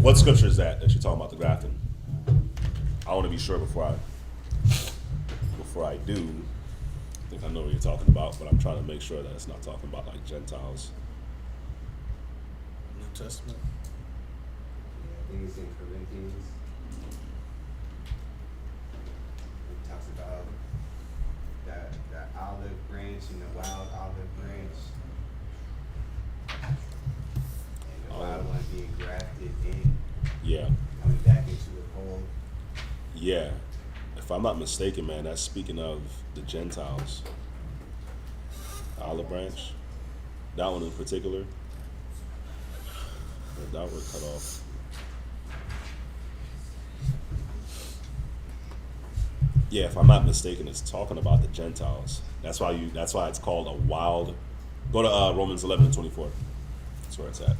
What scripture is that you're talking about, the grafting? I want to be sure before I do. I think I know what you're talking about, but I'm trying to make sure that it's not talking about like Gentiles. New Testament. Yeah, I think it's in Corinthians. It talks about the olive branch and the wild olive branch. And the wild one being grafted in, Yeah. coming back into the fold. Yeah. If I'm not mistaken, man, that's speaking of the Gentiles. The olive branch. That one in particular. That were cut off. Yeah, if I'm not mistaken, it's talking about the Gentiles. That's why it's called a wild. Go to Romans 11:24. That's where it's at.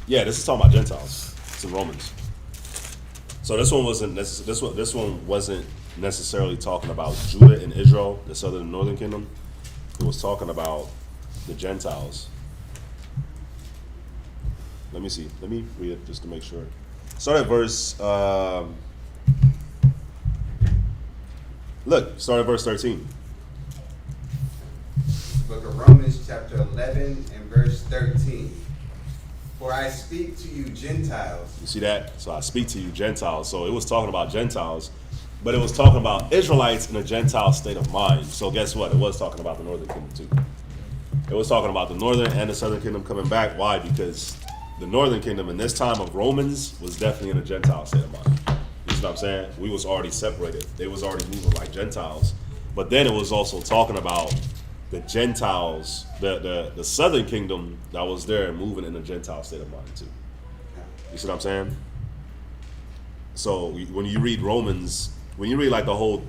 Yeah, this is talking about Gentiles. It's in Romans. So this one wasn't necessarily talking about Judah and Israel, the southern and northern kingdom. It was talking about the Gentiles. Let me see. Let me read it just to make sure. Start at verse. Start at verse 13. Book of Romans, chapter 11 and verse 13. For I speak to you Gentiles. You see that? So I speak to you Gentiles. So it was talking about Gentiles, but it was talking about Israelites in a Gentile state of mind. So guess what? It was talking about the northern kingdom too. It was talking about the northern and the southern kingdom coming back. Why? Because the northern kingdom in this time of Romans was definitely in a Gentile state of mind. You see what I'm saying? We was already separated. They was already moving like Gentiles. But then it was also talking about the Gentiles, the southern kingdom that was there moving in a Gentile state of mind too. You see what I'm saying? So when you read Romans, when you read like the whole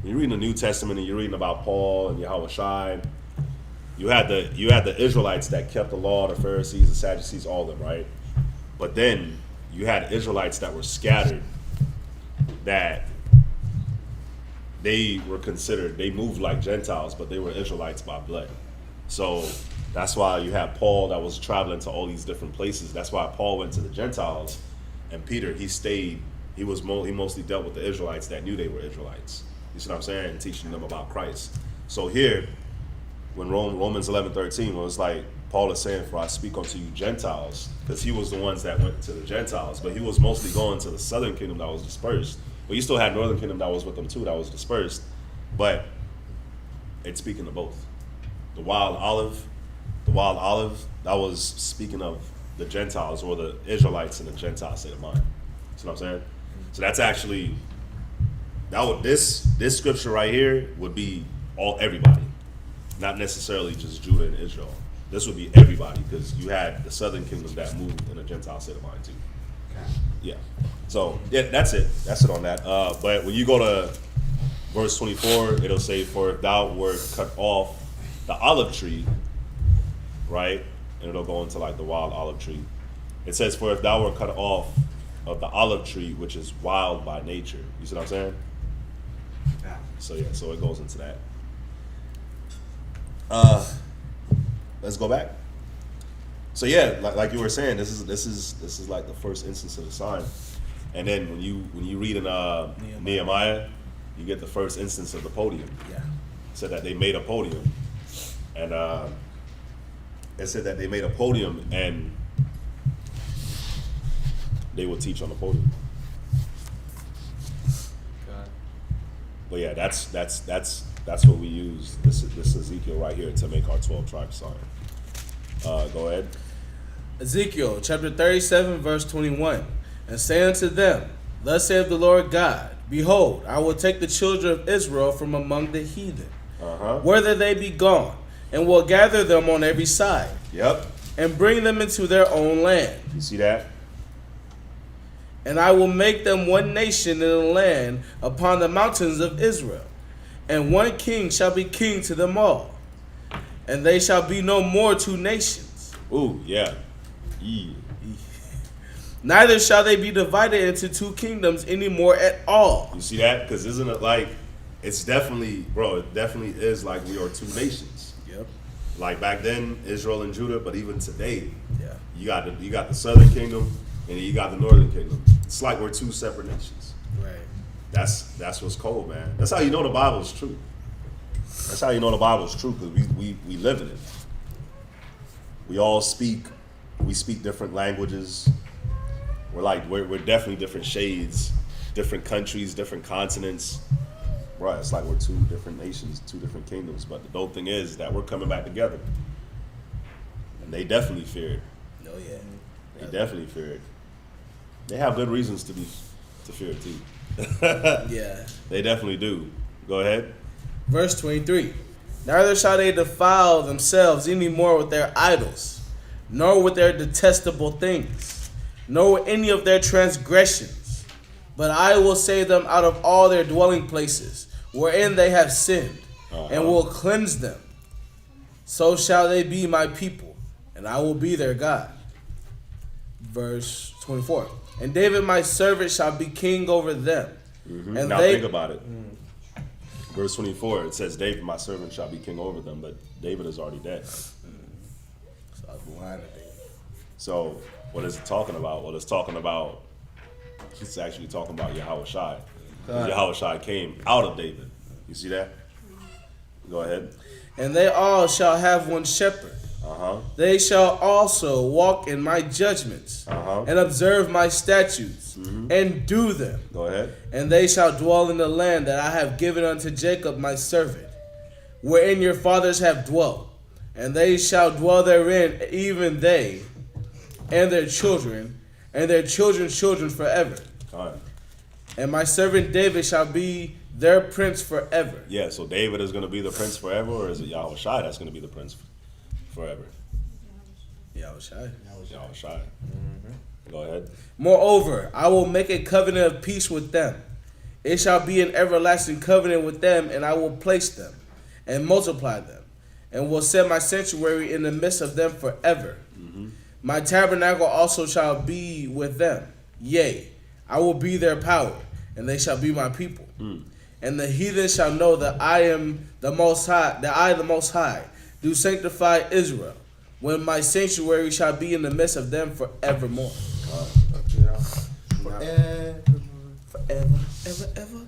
when you're reading the New Testament and you're reading about Paul and Yahweh Shai, you had the Israelites that kept the law, the Pharisees, the Sadducees, all of them, right? But then you had Israelites that were scattered, that they were considered, they moved like Gentiles, but they were Israelites by blood. So that's why you have Paul that was traveling to all these different places. That's why Paul went to the Gentiles, and Peter, he stayed. He mostly dealt with the Israelites that knew they were Israelites. You see what I'm saying? Teaching them about Christ. So here, when Romans 11:13 was like, Paul is saying, for I speak unto you Gentiles, because he was the ones that went to the Gentiles, but he was mostly going to the southern kingdom that was dispersed. But you still had northern kingdom that was with them too, that was dispersed. But it's speaking to both. The wild olive, that was speaking of the Gentiles, or the Israelites in the Gentile state of mind. See what I'm saying? So that's actually, this scripture right here would be everybody, not necessarily just Judah and Israel. This would be everybody, because you had the southern kingdom that moved in a Gentile state of mind too. Okay. Yeah. So yeah, that's it. That's it on that. But when you go to verse 24, it'll say, for if thou wert cut off the olive tree, right? And it'll go into like the wild olive tree. It says, for if thou were cut off of the olive tree, which is wild by nature. You see what I'm saying? Yeah. So yeah, so it goes into that. Let's go back. So yeah, like you were saying, this is like the first instance of the sign. And then when you read in Nehemiah, you get the first instance of the podium. Yeah. It said that they made a podium, and it said that they made a podium and they would teach on the podium. God. But yeah, that's what we use this Ezekiel right here to make our 12 tribes sign. Go ahead. Ezekiel chapter 37, verse 21. And say unto them, thus saith the Lord God, behold, I will take the children of Israel from among the heathen, whither they be gone, and will gather them on every side, Yep. and bring them into their own land. You see that? And I will make them one nation in the land upon the mountains of Israel, and one king shall be king to them all, and they shall be no more two nations. Ooh, yeah. Yeah. Neither shall they be divided into two kingdoms anymore at all. You see that? Because isn't it like, it's definitely, bro, it definitely is like we are two nations. Yep. Like back then, Israel and Judah, but even today, Yeah. you got the southern kingdom and then you got the northern kingdom. It's like we're two separate nations. Right. That's what's cold, man. That's how you know the Bible's true. That's how you know the Bible's true, because we live in it. We all speak different languages. We're definitely different shades, different countries, different continents. Right, it's like we're two different nations, two different kingdoms. But the dope thing is that we're coming back together. And they definitely fear it. Oh yeah. They definitely fear it. They have good reasons to fear it too. Yeah. They definitely do. Go ahead. Verse 23. Neither shall they defile themselves any more with their idols, nor with their detestable things, nor with any of their transgressions. But I will save them out of all their dwelling places, wherein they have sinned, and will cleanse them. So shall they be my people, and I will be their God. Verse 24. And David my servant shall be king over them. Mm-hmm. And now they, think about it. Verse 24, it says, David my servant shall be king over them, but David is already dead. So what is it talking about? Well, it's talking about, it's actually talking about Yahweh Shai. Yahweh Shai came out of David. You see that? Go ahead. And they all shall have one shepherd. They shall also walk in my judgments, and observe my statutes, and do them. Go ahead. And they shall dwell in the land that I have given unto Jacob my servant, wherein your fathers have dwelt. And they shall dwell therein, even they, and their children, and their children's children forever. All right. And my servant David shall be their prince forever. Yeah, so David is going to be the prince forever, or is it Yahweh Shai that's going to be the prince forever? Yahweh Shai. Yahweh Shai. Go ahead. Moreover, I will make a covenant of peace with them. It shall be an everlasting covenant with them, and I will place them and multiply them, and will set my sanctuary in the midst of them forever. My tabernacle also shall be with them. Yea, I will be their power, and they shall be my people. And the heathen shall know that I am the Most High, that I, the Most High, do sanctify Israel, when my sanctuary shall be in the midst of them forevermore. Forever, ever, ever.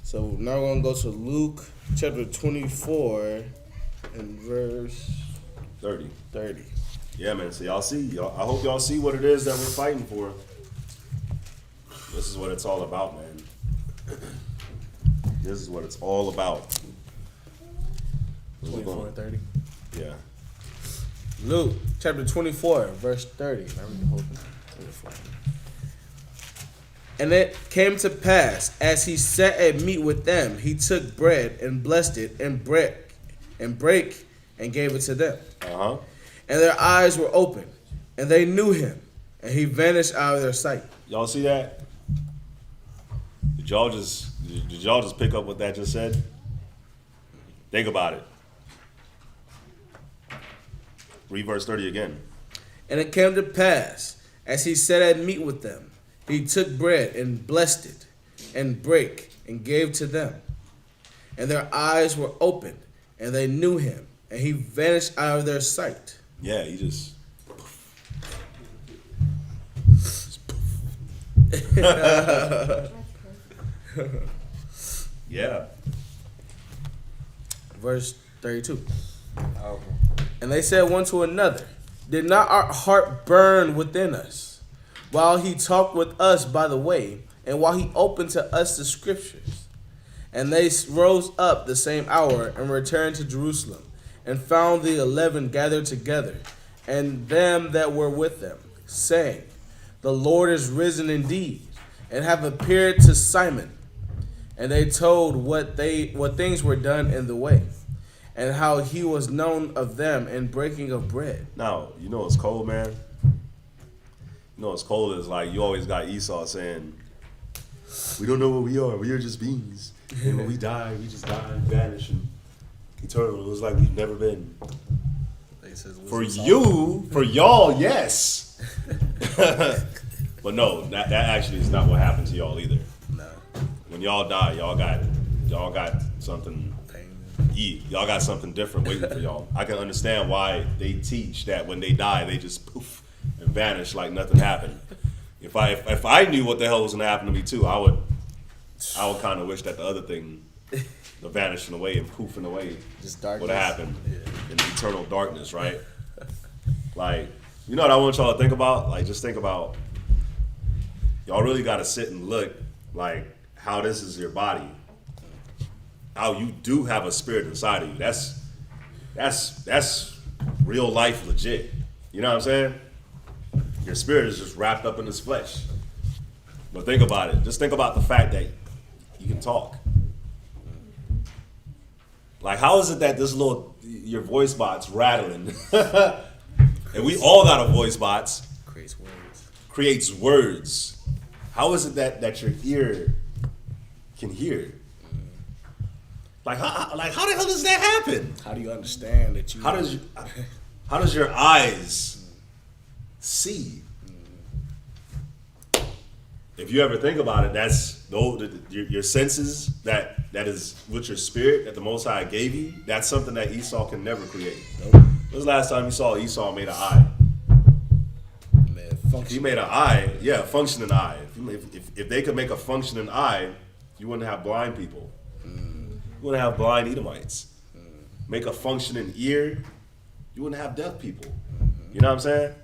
So now we're going to go to Luke chapter 24 and verse 30. Yeah, man. So y'all see, I hope y'all see what it is that we're fighting for. This is what it's all about, man. This is what it's all about. 24 and 30. Yeah. Luke chapter 24, verse 30. Now read the whole thing. 24. And it came to pass, as he sat at meat with them, he took bread and blessed it and brake and gave it to them. Uh-huh. And their eyes were opened, and they knew him, and he vanished out of their sight. Y'all see that? Did y'all just pick up what that just said? Think about it. Read verse 30 again. And it came to pass, as he sat at meat with them, he took bread and blessed it, and brake and gave to them. And their eyes were opened, and they knew him, and he vanished out of their sight. Yeah, he just yeah. Verse 32. And they said one to another, did not our heart burn within us, while he talked with us by the way, and while he opened to us the scriptures? And they rose up the same hour, and returned to Jerusalem, and found the 11 gathered together, and them that were with them, saying, the Lord is risen indeed, and have appeared to Simon. And they told what things were done in the way, and how he was known of them in breaking of bread. Now, you know what's cold, man? You know what's cold is like you always got Esau saying, we don't know what we are just beings. And when we die, we just die and vanish and eternal. It was like we've never been. For y'all, yes. But no, that actually is not what happened to y'all either. No. When y'all die, y'all got something. Y'all got something different waiting for y'all. I can understand why they teach that when they die, they just poof and vanish like nothing happened. If I knew what the hell was gonna happen to me too, I would kind of wish that the other thing, the vanishing away and poofing away, just darkness would have happened in eternal darkness, right? Like, you know what I want y'all to think about? Like, just think about, y'all really got to sit and look like how this is your body. How you do have a spirit inside of you. That's real life legit. You know what I'm saying? Your spirit is just wrapped up in this flesh. But think about it. Just think about the fact that you can talk. Like, how is it that your voice box rattling? And we all got a voice box. Creates words. How is it that your ear can hear? Like how the hell does that happen? How do you understand that you? How does your eyes see? If you ever think about it, that's your senses. That is with your spirit that the Most High gave you. That's something that Esau can never create. Nope. When was the last time you saw Esau made an eye? He made an eye, yeah, a functioning eye. If they could make a functioning eye, you wouldn't have blind people. You wouldn't have blind Edomites. Make a functioning ear, you wouldn't have deaf people. You know what I'm saying?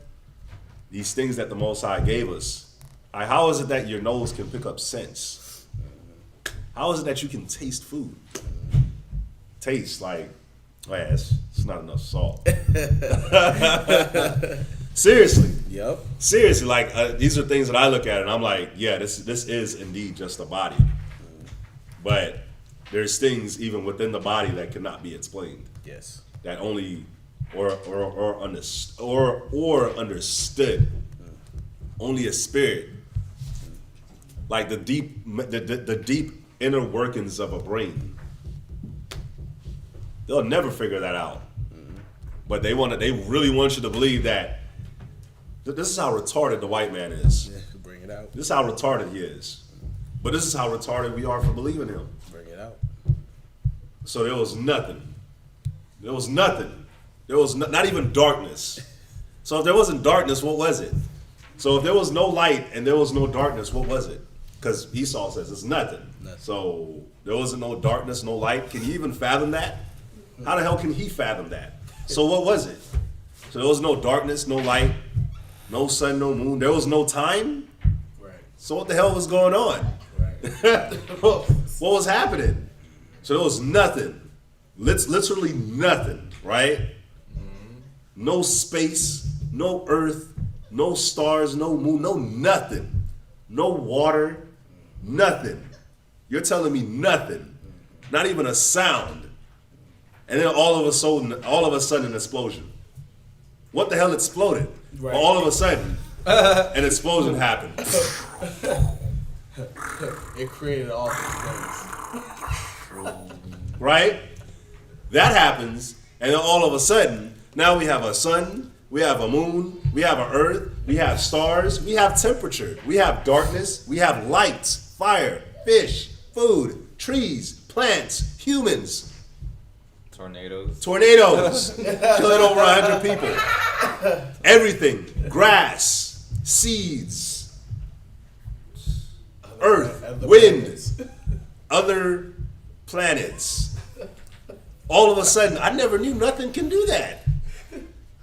These things that the Most High gave us. How is it that your nose can pick up scents? How is it that you can taste food? Taste like, oh yeah, it's not enough salt. Seriously. Yep. Seriously, like these are things that I look at and I'm like, yeah, this is indeed just a body. But there's things even within the body that cannot be explained. Yes. That only or understood. Only a spirit. Like the deep inner workings of a brain. They'll never figure that out. But they really want you to believe that this is how retarded the white man is. Yeah, bring it out. This is how retarded he is. But this is how retarded we are for believing him. Bring it out. So there was nothing. There was nothing. There was not even darkness. So if there wasn't darkness, what was it? So if there was no light and there was no darkness, what was it? Because Esau says it's nothing. So there wasn't no darkness, no light. Can you even fathom that? How the hell can he fathom that? So what was it? So there was no darkness, no light, no sun, no moon. There was no time? Right. So what the hell was going on? Right. What was happening? So there was nothing. Literally nothing, right? No space, no earth, no stars, no moon, no nothing. No water, nothing. You're telling me nothing. Not even a sound. And then all of a sudden an explosion. What the hell exploded? Right. All of a sudden, an explosion happened. It created all these things. Right? That happens, and then all of a sudden, now we have a sun, we have a moon, we have an earth, we have stars, we have temperature, we have darkness, we have lights, fire, fish, food, trees, plants, humans. Tornadoes. Killing over 100 people. Everything. Grass, seeds, earth, wind, other planets. All of a sudden, I never knew nothing can do that.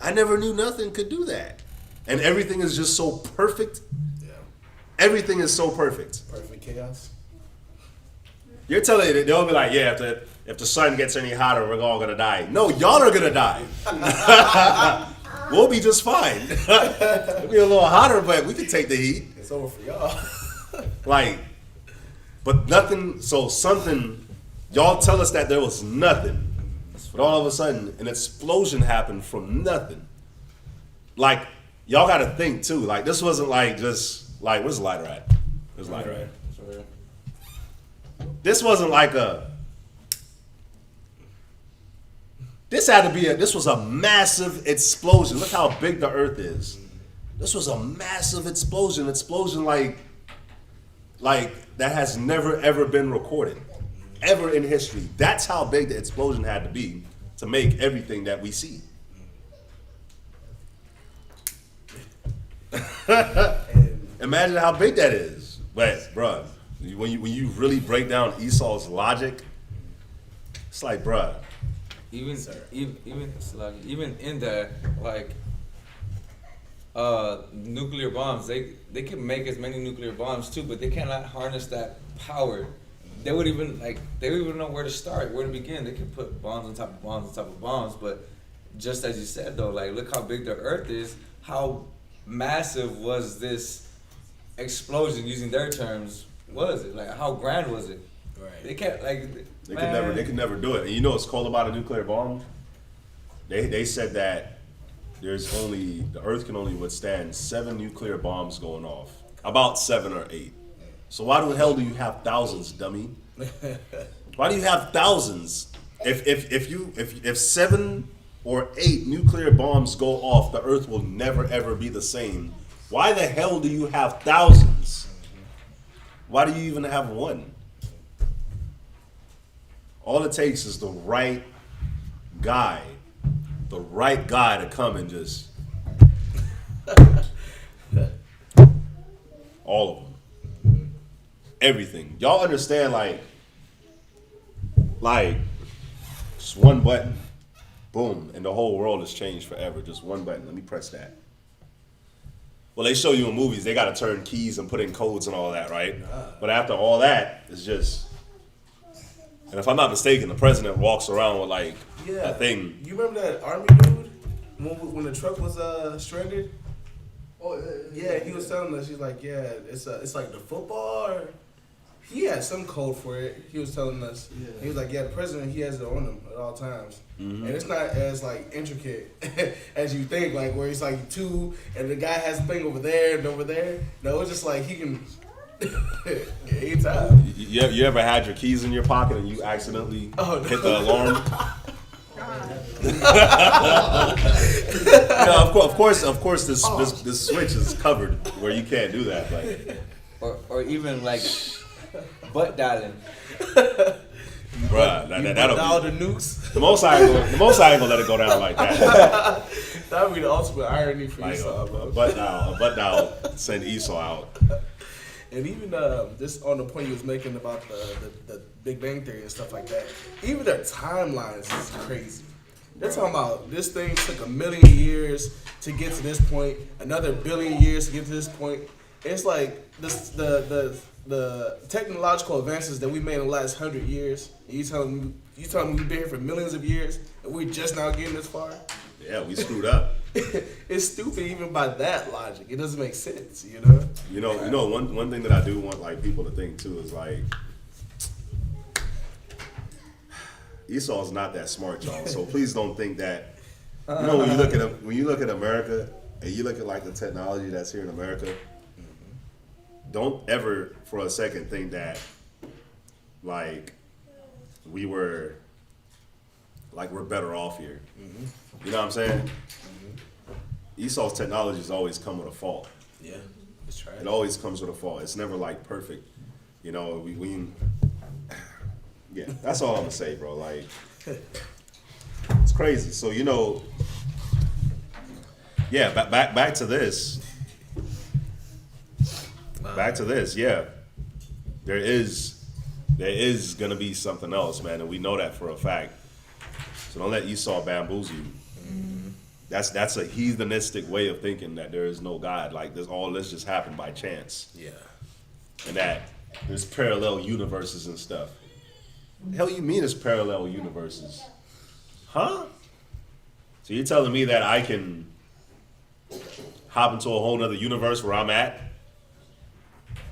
I never knew nothing could do that. And everything is just so perfect. Yeah. Everything is so perfect. Perfect chaos. You're telling me that they'll be like, yeah, if the sun gets any hotter, we're all gonna die. No, y'all are gonna die. We'll be just fine. It'll be a little hotter, but we can take the heat. It's over for y'all. Like, but nothing, so something, y'all tell us that there was nothing. But all of a sudden, an explosion happened from nothing. Like, y'all gotta think too. Like, this wasn't like just, like, where's the lighter at? Where's the lighter at? This wasn't like this was a massive explosion. Look how big the earth is. This was a massive explosion like that has never ever been recorded, ever in history. That's how big the explosion had to be to make everything that we see. Imagine how big that is. But, bruh, when you really break down Esau's logic, it's like, bruh. Even in that, like, nuclear bombs, they can make as many nuclear bombs too, but they cannot harness that power. They would even know where to start, where to begin. They could put bombs on top of bombs on top of bombs, but just as you said though, like, look how big the earth is. How massive was this explosion, using their terms, was it? Like, how grand was it? Right. They can't, like, they could never do it. And you know what's cool about a nuclear bomb? They said that the earth can only withstand 7 nuclear bombs going off. About 7 or 8. So why the hell do you have thousands, dummy? Why do you have thousands? If 7 or 8 nuclear bombs go off, the earth will never ever be the same. Why the hell do you have thousands? Why do you even have one? All it takes is the right guy to come and just all of them, everything. Y'all understand? Like just one button, boom, and the whole world has changed forever. Just one button. Let me press that. Well, they show you in movies, they got to turn keys and put in codes and all that, right? But after all that, it's just. And if I'm not mistaken, the president walks around with like a thing. You remember that army dude when the truck was stranded? Oh yeah, he was telling us. He's like, yeah, it's like the football. Or, he had some code for it. He was telling us. Yeah. He was like, yeah, the president, he has it on him at all times, and it's not as like intricate as you think. Like where he's like 2, and the guy has a thing over there and over there. No, it's just like he can. Anytime. You ever had your keys in your pocket and you accidentally hit the alarm? Of course, this switch is covered where you can't do that. But Or even like butt dialing. bruh, that'll Dial be the noose. the most I ain't gonna let it go down like that. That would be the ultimate irony for Like Esau, a bro. butt dial send Esau out. And even this on the point you was making about the Big Bang Theory and stuff like that. Even their timelines is crazy. They're talking about this thing took 1 million years to get to this point, another 1 billion years to get to this point. It's like the technological advances that we made in the last 100 years. You telling me we've been here for millions of years and we're just now getting this far? Yeah, we screwed up. It's stupid even by that logic. It doesn't make sense, you know? You know, one thing that I do want like people to think too is like Esau's not that smart, y'all. So please don't think that. You know, when you look at America and you look at like the technology that's here in America, don't ever for a second think that like we're better off here. You know what I'm saying? Esau's technology has always come with a fault. Yeah, it's right. It always comes with a fault. It's never like perfect. You know, yeah, that's all I'm gonna say, bro. Like, it's crazy. So you know, yeah. Back to this. Back to this. Yeah, there is gonna be something else, man, and we know that for a fact. So don't let Esau bamboozle you. That's a heathenistic way of thinking that there is no God. Like this just happened by chance. Yeah. And that there's parallel universes and stuff. The hell you mean there's parallel universes? Huh? So you're telling me that I can hop into a whole nother universe where I'm at?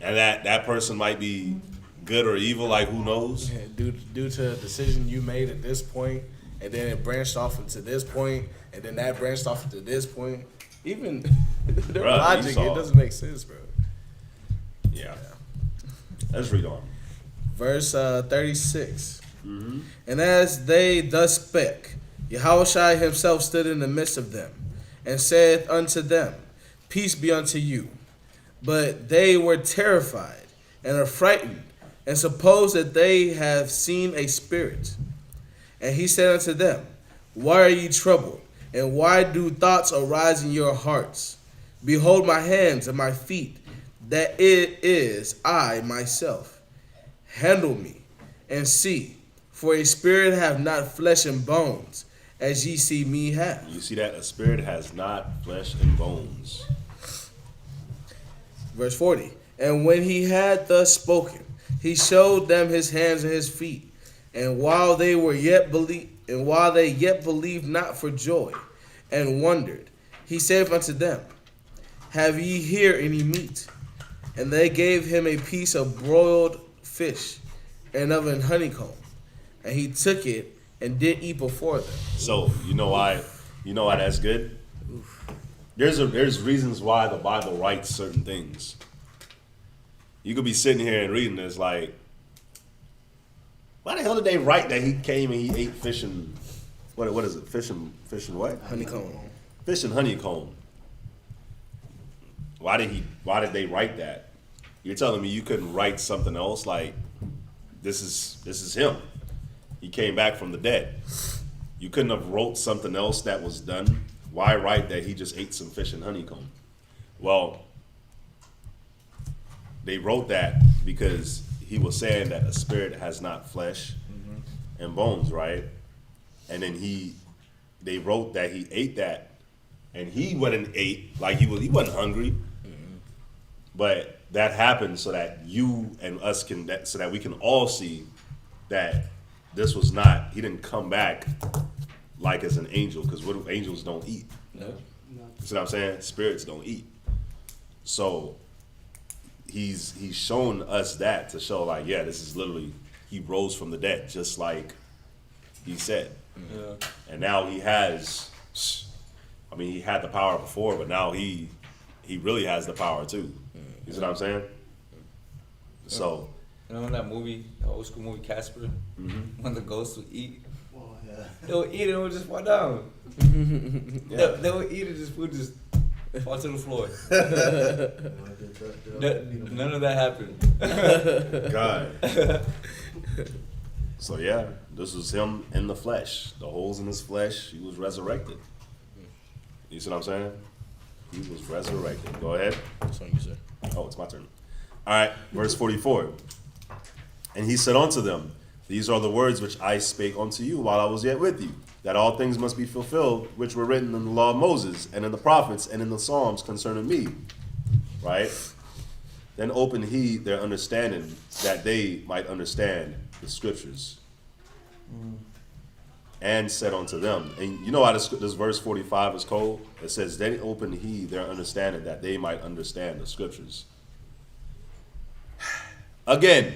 And that person might be good or evil, like who knows? Yeah, due to a decision you made at this point, and then it branched off into this point, and then that branched off into this point. Even their Bruh, logic, Esau. it doesn't make sense, bro. Yeah. Let's read on. Verse 36. And as they thus spake, Yahushua himself stood in the midst of them, and saith unto them, Peace be unto you. But they were terrified and affrighted, and supposed that they have seen a spirit. And he said unto them, Why are ye troubled? And why do thoughts arise in your hearts? Behold my hands and my feet, that it is I myself. Handle me, and see, for a spirit have not flesh and bones, as ye see me have. You see that? A spirit has not flesh and bones. Verse 40. And when he had thus spoken, he showed them his hands and his feet. And while they yet believed not for joy, and wondered, he said unto them, Have ye here any meat? And they gave him a piece of broiled fish and of an honeycomb. And he took it and did eat before them. So you know why that's good? There's reasons why the Bible writes certain things. You could be sitting here and reading this like, why the hell did they write that he came and he ate fish and what is it? Fish and what? Honeycomb. Fish and honeycomb. Why did they write that? You're telling me you couldn't write something else like this is him. He came back from the dead. You couldn't have wrote something else that was done. Why write that he just ate some fish and honeycomb? Well, they wrote that because he was saying that a spirit has not flesh and bones, right? And then they wrote that he ate that, and he went and ate like he wasn't hungry, but that happened so that you and us so that we can all see that this was not. He didn't come back like as an angel, because angels don't eat. No. You see what I'm saying? Spirits don't eat. So he's shown us that to show like, yeah, this is literally, he rose from the dead, just like he said. Yeah. And now he has, he had the power before, but now he really has the power too. You see what I'm saying? So, You know in that movie, the old school movie Casper, when the ghosts would eat, they would eat it and it would just fall down. They would eat it, just food just fall to the floor. None of that happened. God. So yeah, this was him in the flesh. The holes in his flesh, he was resurrected. You see what I'm saying? He was resurrected. Go ahead. That's on you, sir. Oh, it's my turn. All right, verse 44. And he said unto them, These are the words which I spake unto you while I was yet with you, that all things must be fulfilled which were written in the law of Moses, and in the prophets, and in the Psalms concerning me. Right? Then opened he their understanding, that they might understand the scriptures. And said unto them, and you know how this verse 45 is called? It says, Then opened he their understanding, that they might understand the scriptures. Again,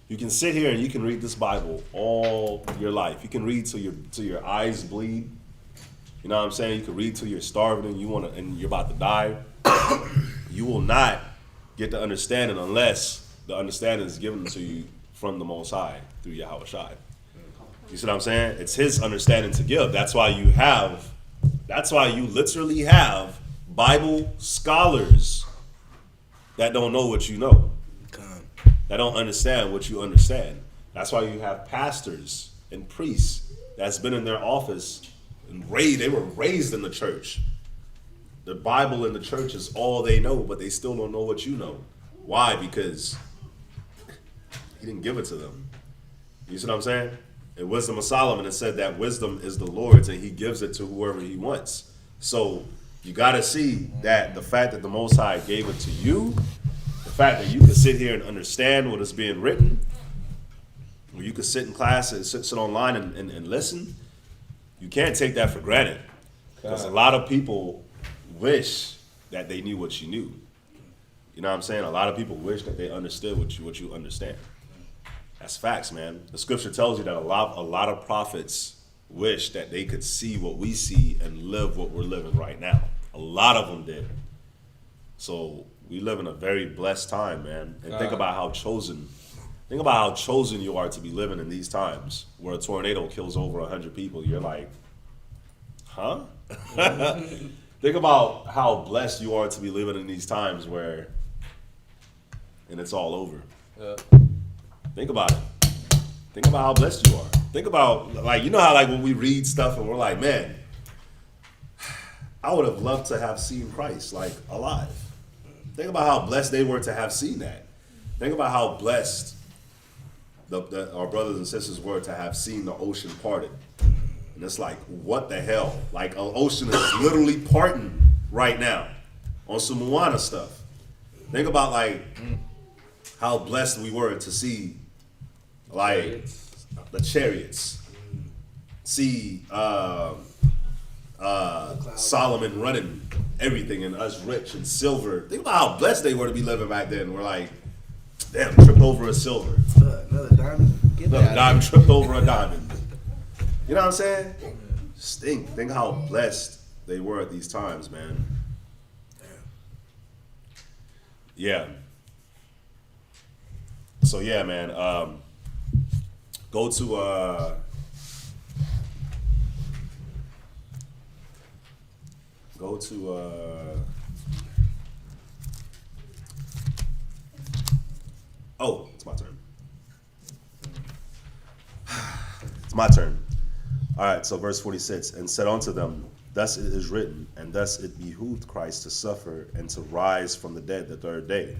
you can sit here and you can read this Bible all your life. You can read till your eyes bleed. You know what I'm saying? You can read till you're starving and you're about to die. You will not get the understanding unless the understanding is given to you from the Most High through Yahweh Shai. You see what I'm saying? It's his understanding to give. That's why you literally have Bible scholars that don't know what you know. That don't understand what you understand. That's why you have pastors and priests that's been in their office and they were raised in the church. The Bible in the church is all they know, but they still don't know what you know. Why? Because he didn't give it to them. You see what I'm saying? In Wisdom of Solomon, it said that wisdom is the Lord's and he gives it to whoever he wants. So you got to see that the fact that the Most High gave it to you, the fact that you can sit here and understand what is being written, or you can sit in class and sit online and listen, you can't take that for granted. Because a lot of people wish that they knew what you knew. You know what I'm saying? A lot of people wish that they understood what you understand. That's facts, man. The scripture tells you that a lot of prophets wish that they could see what we see and live what we're living right now. A lot of them did. So we live in a very blessed time, man. And think about how chosen you are to be living in these times where a tornado kills over 100 people. You're like, huh? Think about how blessed you are to be living in these times and it's all over. Yeah. Think about it. Think about how blessed you are. Think about, you know how when we read stuff and we're like, man, I would have loved to have seen Christ, alive. Think about how blessed they were to have seen that. Think about how blessed our brothers and sisters were to have seen the ocean parted. And it's like, what the hell? An ocean is literally parting right now on some Moana stuff. Think about, how blessed we were to see the chariots, see Solomon running everything and us rich and silver. Think about how blessed they were to be living back then. We're like, damn, tripped over a silver. Another diamond. Another diamond tripped over a diamond. You know what I'm saying? Just think how blessed they were at these times, man. Yeah. So yeah, man. Go to oh, it's my turn. It's my turn. All right, so verse 46, and said unto them, Thus it is written, and thus it behooved Christ to suffer and to rise from the dead the third day,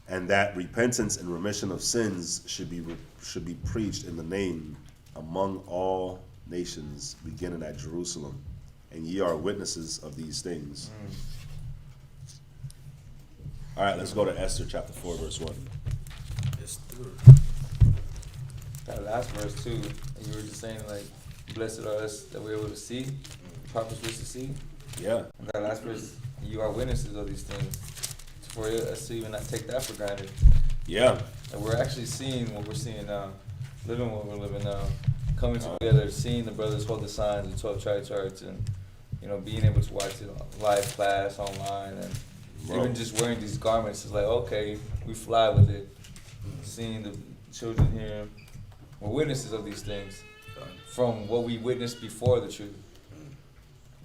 and that repentance and remission of sins should be preached in the name among all nations, beginning at Jerusalem. And ye are witnesses of these things. All right, let's go to Esther chapter 4, verse 1. That last verse too, and you were just saying blessed are us that we're able to see, prophets wish to see. Yeah. And that last verse, you are witnesses of these things. For us to even not take that for granted. Yeah. And we're actually seeing what we're seeing now, living what we're living now, coming together, seeing the brothers hold the signs of 12 Tribe Church, and being able to watch it live class online, and even just wearing these garments is okay, we fly with it. seeing the children here. We're witnesses of these things from what we witnessed before the truth.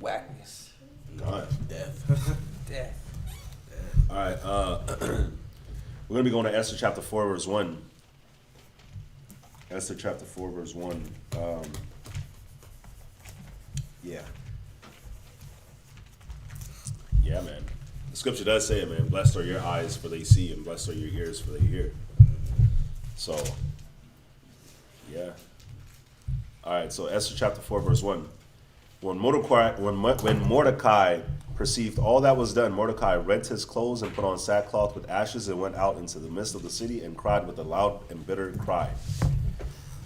Whackness. God. Death. Death. All right. We're going to be going to Esther chapter 4, verse 1. Esther chapter 4, verse 1. Yeah. Yeah, man. The scripture does say it, man. Blessed are your eyes for they see, and blessed are your ears for they hear. So, yeah. All right, so Esther chapter 4, verse 1. When Mordecai perceived all that was done, Mordecai rent his clothes and put on sackcloth with ashes and went out into the midst of the city and cried with a loud and bitter cry.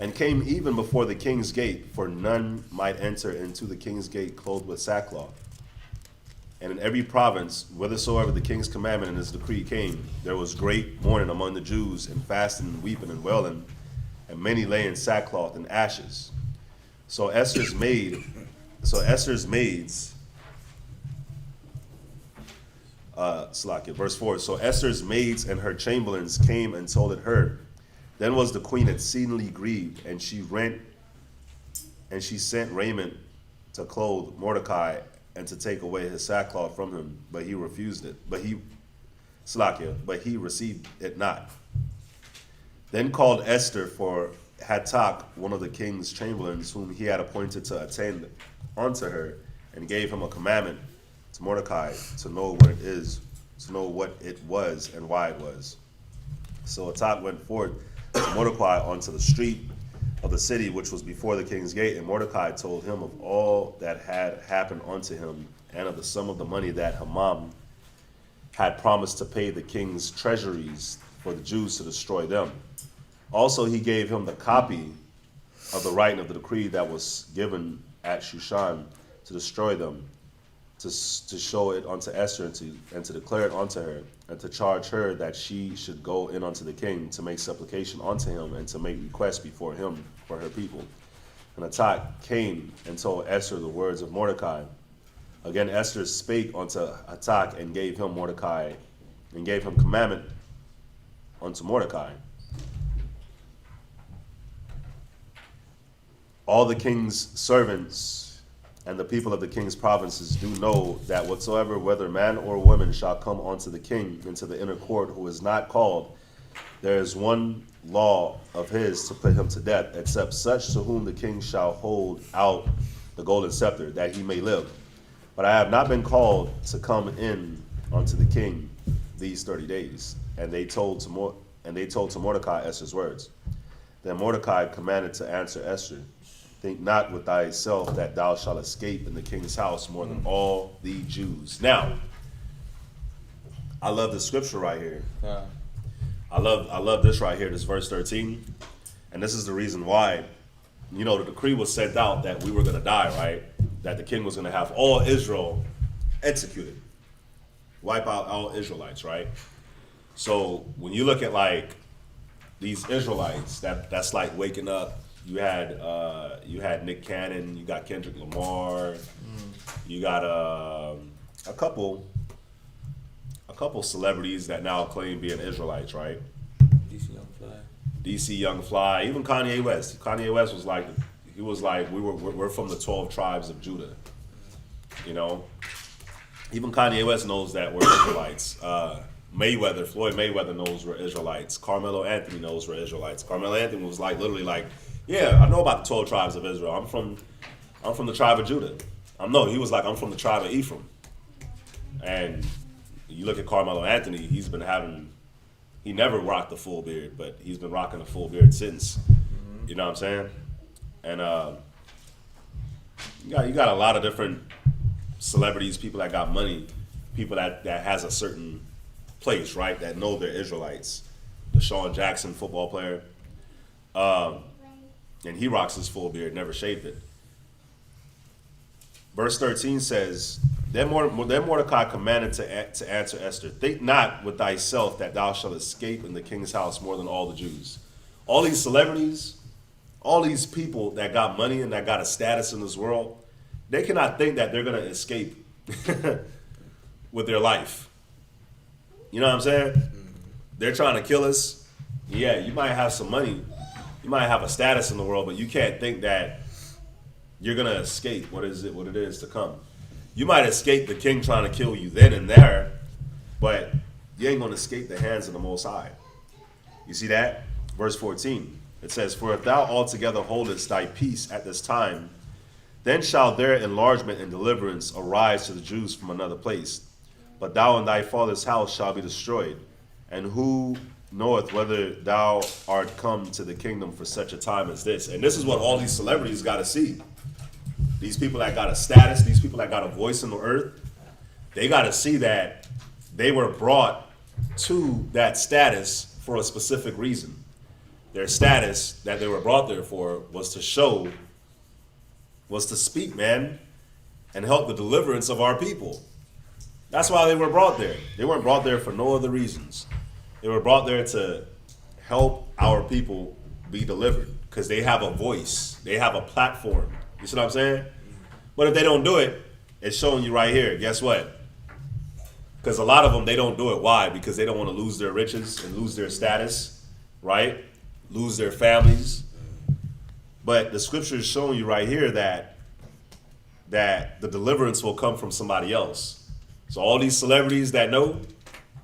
And came even before the king's gate, for none might enter into the king's gate clothed with sackcloth. And in every province, whithersoever the king's commandment and his decree came, there was great mourning among the Jews, and fasting and weeping and wailing, and many lay in sackcloth and ashes. So Esther's maids, verse 4. So Esther's maids and her chamberlains came and told it her. Then was the queen exceedingly grieved, and she sent raiment to clothe Mordecai and to take away his sackcloth from him, but he refused it. But he received it not. Then called Esther for Hattak, one of the king's chamberlains, whom he had appointed to attend unto her, and gave him a commandment to Mordecai to know what it was and why it was. So Hattak went forth to Mordecai onto the street of the city which was before the king's gate, and Mordecai told him of all that had happened unto him, and of the sum of the money that Haman had promised to pay the king's treasuries for the Jews to destroy them. Also he gave him the copy of the writing of the decree that was given at Shushan to destroy them, to show it unto Esther, and to declare it unto her, and to charge her that she should go in unto the king to make supplication unto him, and to make request before him for her people. And Hattak came and told Esther the words of Mordecai. Again Esther spake unto Hattak, and gave him commandment unto Mordecai. All the king's servants and the people of the king's provinces do know that whatsoever, whether man or woman, shall come unto the king into the inner court, who is not called, there is one law of his to put him to death, except such to whom the king shall hold out the golden scepter, that he may live. But I have not been called to come in unto the king these 30 days. And they told to Mordecai Esther's words. Then Mordecai commanded to answer Esther, think not with thyself that thou shalt escape in the king's house more than all the Jews. Now, I love the scripture right here. Yeah. I love this right here, this verse 13. And this is the reason why, the decree was sent out that we were going to die, right? That the king was going to have all Israel executed. Wipe out all Israelites, right? So when you look at like these Israelites, that's like waking up. You had Nick Cannon, you got Kendrick Lamar, you got a couple celebrities that now claim being Israelites, right? DC Young Fly, even Kanye West. Kanye West was like, we're from the 12 tribes of Judah. Even Kanye West knows that we're Israelites. Floyd Mayweather knows we're Israelites. Carmelo Anthony knows we're Israelites. Carmelo Anthony was like literally like, yeah, I know about the 12 tribes of Israel. I'm from the tribe of Judah. He was like, I'm from the tribe of Ephraim. And you look at Carmelo Anthony, he never rocked the full beard, but he's been rocking a full beard since. You know what I'm saying? And you got a lot of different celebrities, people that got money, people that has a certain place, right, that know they're Israelites. Deshaun Jackson, football player. And he rocks his full beard, never shaved it. Verse 13 says, Then Mordecai commanded to answer Esther, think not with thyself that thou shalt escape in the king's house more than all the Jews. All these celebrities, all these people that got money and that got a status in this world, they cannot think that they're going to escape with their life. You know what I'm saying? They're trying to kill us. Yeah, you might have some money, you might have a status in the world, but you can't think that you're gonna escape what it is to come. You might escape the king trying to kill you then and there, but you ain't gonna escape the hands of the Most High. You see that? Verse 14. It says, "For if thou altogether holdest thy peace at this time, then shall their enlargement and deliverance arise to the Jews from another place. But thou and thy father's house shall be destroyed. And who knoweth whether thou art come to the kingdom for such a time as this?" And this is what all these celebrities got to see. These people that got a status, these people that got a voice in the earth, they got to see that they were brought to that status for a specific reason. Their status that they were brought there for was to show, was to speak, man, and help the deliverance of our people. That's why they were brought there. They weren't brought there for no other reasons. They were brought there to help our people be delivered because they have a voice. They have a platform. You see what I'm saying? But if they don't do it, it's showing you right here. Guess what? Because a lot of them, they don't do it. Why? Because they don't want to lose their riches and lose their status, right? Lose their families. But the scripture is showing you right here that the deliverance will come from somebody else. So all these celebrities that know,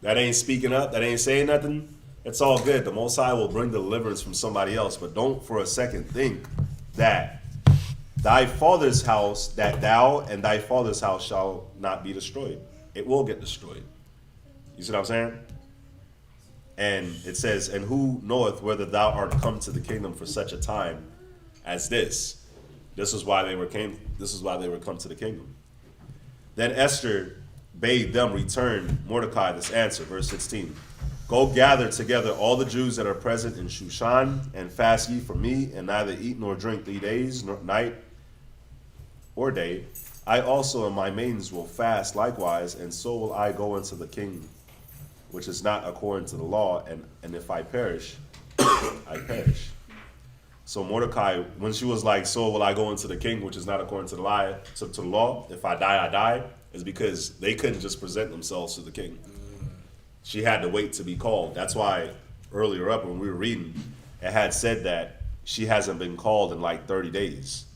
that ain't speaking up, that ain't saying nothing, it's all good. The Most High will bring deliverance from somebody else. But don't for a second think that thy father's house, that thou and thy father's house shall not be destroyed. It will get destroyed. You see what I'm saying? And it says, "And who knoweth whether thou art come to the kingdom for such a time as this?" This is why they were come to the kingdom. Then Esther bade them return Mordecai this answer, verse 16. "Go gather together all the Jews that are present in Shushan, and fast ye for me, and neither eat nor drink 3 days, nor night or day. I also and my maidens will fast likewise, and so will I go into the king, which is not according to the law, and if I perish, I perish." So Mordecai, when she was like, "So will I go into the king, which is not according to the law, if I die, I die," is because they couldn't just present themselves to the king. She had to wait to be called. That's why earlier up when we were reading, it had said that she hasn't been called in like 30 days.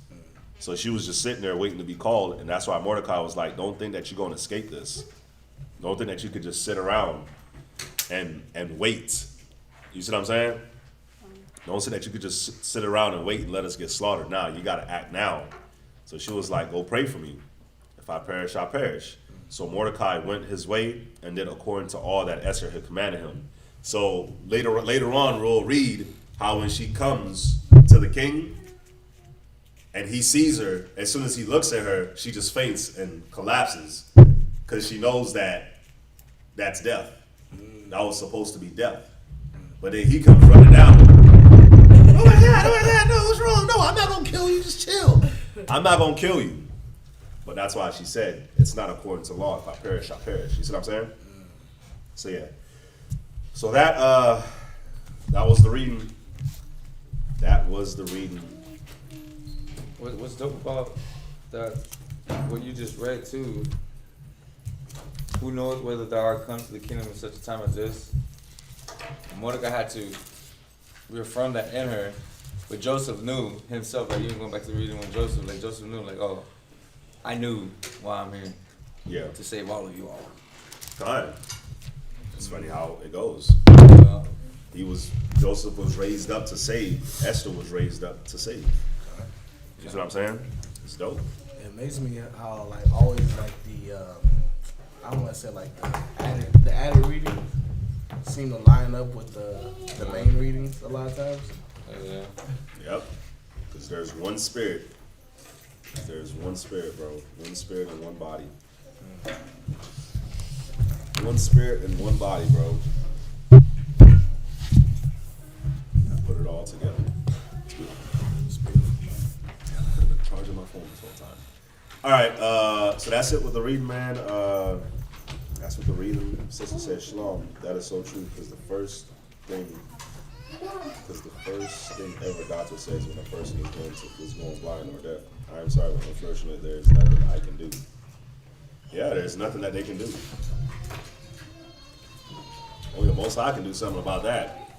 So she was just sitting there waiting to be called, and that's why Mordecai was like, "Don't think that you're going to escape this. Don't think that you could just sit around and wait." You see what I'm saying? Don't say that you could just sit around and wait and let us get slaughtered. Now, you got to act now. So she was like, "Go pray for me. If I perish, I perish." So Mordecai went his way and did according to all that Esther had commanded him. So later on, we'll read how when she comes to the king and he sees her, as soon as he looks at her, she just faints and collapses because she knows that that's death. That was supposed to be death. But then he comes running down. "Oh my God, no, what's wrong? No, I'm not going to kill you, just chill." I'm not going to kill you. But that's why she said, it's not according to law. If I perish, I perish. You see what I'm saying? So yeah. So that was the reading. That was the reading. What's dope about that, what you just read too, "Who knows whether thou art come to the kingdom in such a time as this?" Mordecai had to reaffirm that in her, but Joseph knew himself, like even going back to the reading when Joseph knew, like, "Oh, I knew why I'm here." Yeah. To save all of you all. God. It's funny how it goes. Joseph was raised up to save. Esther was raised up to save. You see what I'm saying? It's dope. It amazes me how like always like the I don't want to say like the added readings seem to line up with the main readings a lot of times. Yeah. Yep. Because there's one spirit. There's one spirit, bro. One spirit and one body. One spirit and one body, bro. I put it all together. It's beautiful. Charging my phone this whole time. All right, so that's it with the reading, man. That's what the reading. Sister said, "Shalom." That is so true, because the first thing ever doctor says when a person is going blind or deaf, "I am sorry, but unfortunately there is nothing I can do." Yeah, there's nothing that they can do. Only the Most High can do something about that.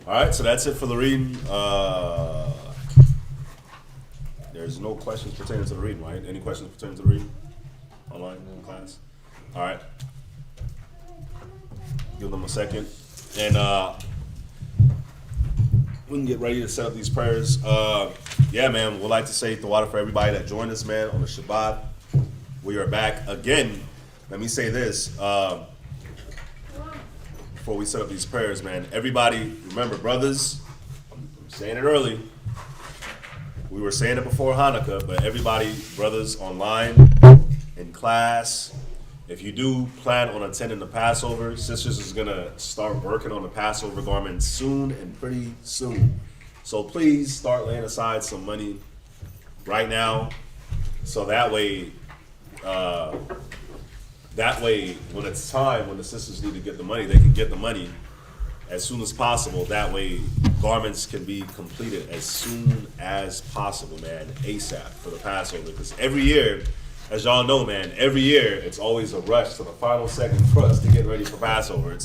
All right, so that's it for the reading. There's no questions pertaining to the reading, right? Any questions pertaining to the reading? Online in class? All right. Give them a second. And we can get ready to set up these prayers. Yeah, man, we'd like to say the water for everybody that joined us, man, on the Shabbat. We are back again. Let me say this. Before we set up these prayers, man, everybody, remember, brothers, I'm saying it early. We were saying it before Hanukkah, but everybody, brothers online, in class, if you do plan on attending the Passover, sisters is going to start working on the Passover garments soon and pretty soon. So please start laying aside some money right now, so that way, when it's time, when the sisters need to get the money, they can get the money as soon as possible. That way, garments can be completed as soon as possible, man, ASAP for the Passover. Because every year, as y'all know, man, every year it's always a rush to the final second for us to get ready for Passover.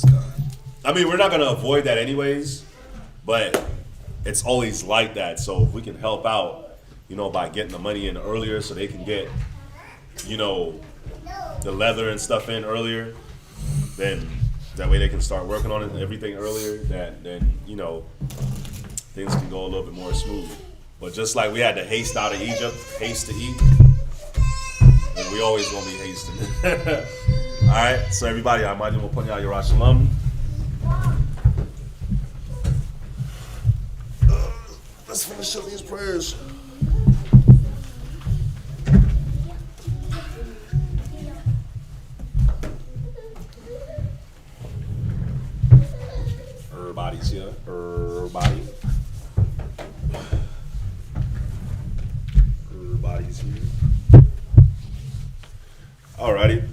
We're not going to avoid that anyways, but it's always like that. So if we can help out, by getting the money in earlier so they can get, the leather and stuff in earlier, then that way they can start working on it and everything earlier, then things can go a little bit more smooth. But just like we had to haste out of Egypt, haste to eat, and we always gonna be hasting. All right, so everybody, I'm going to put y'all your Shalom. Let's finish up these prayers. Everybody's here. Everybody's here. Alrighty.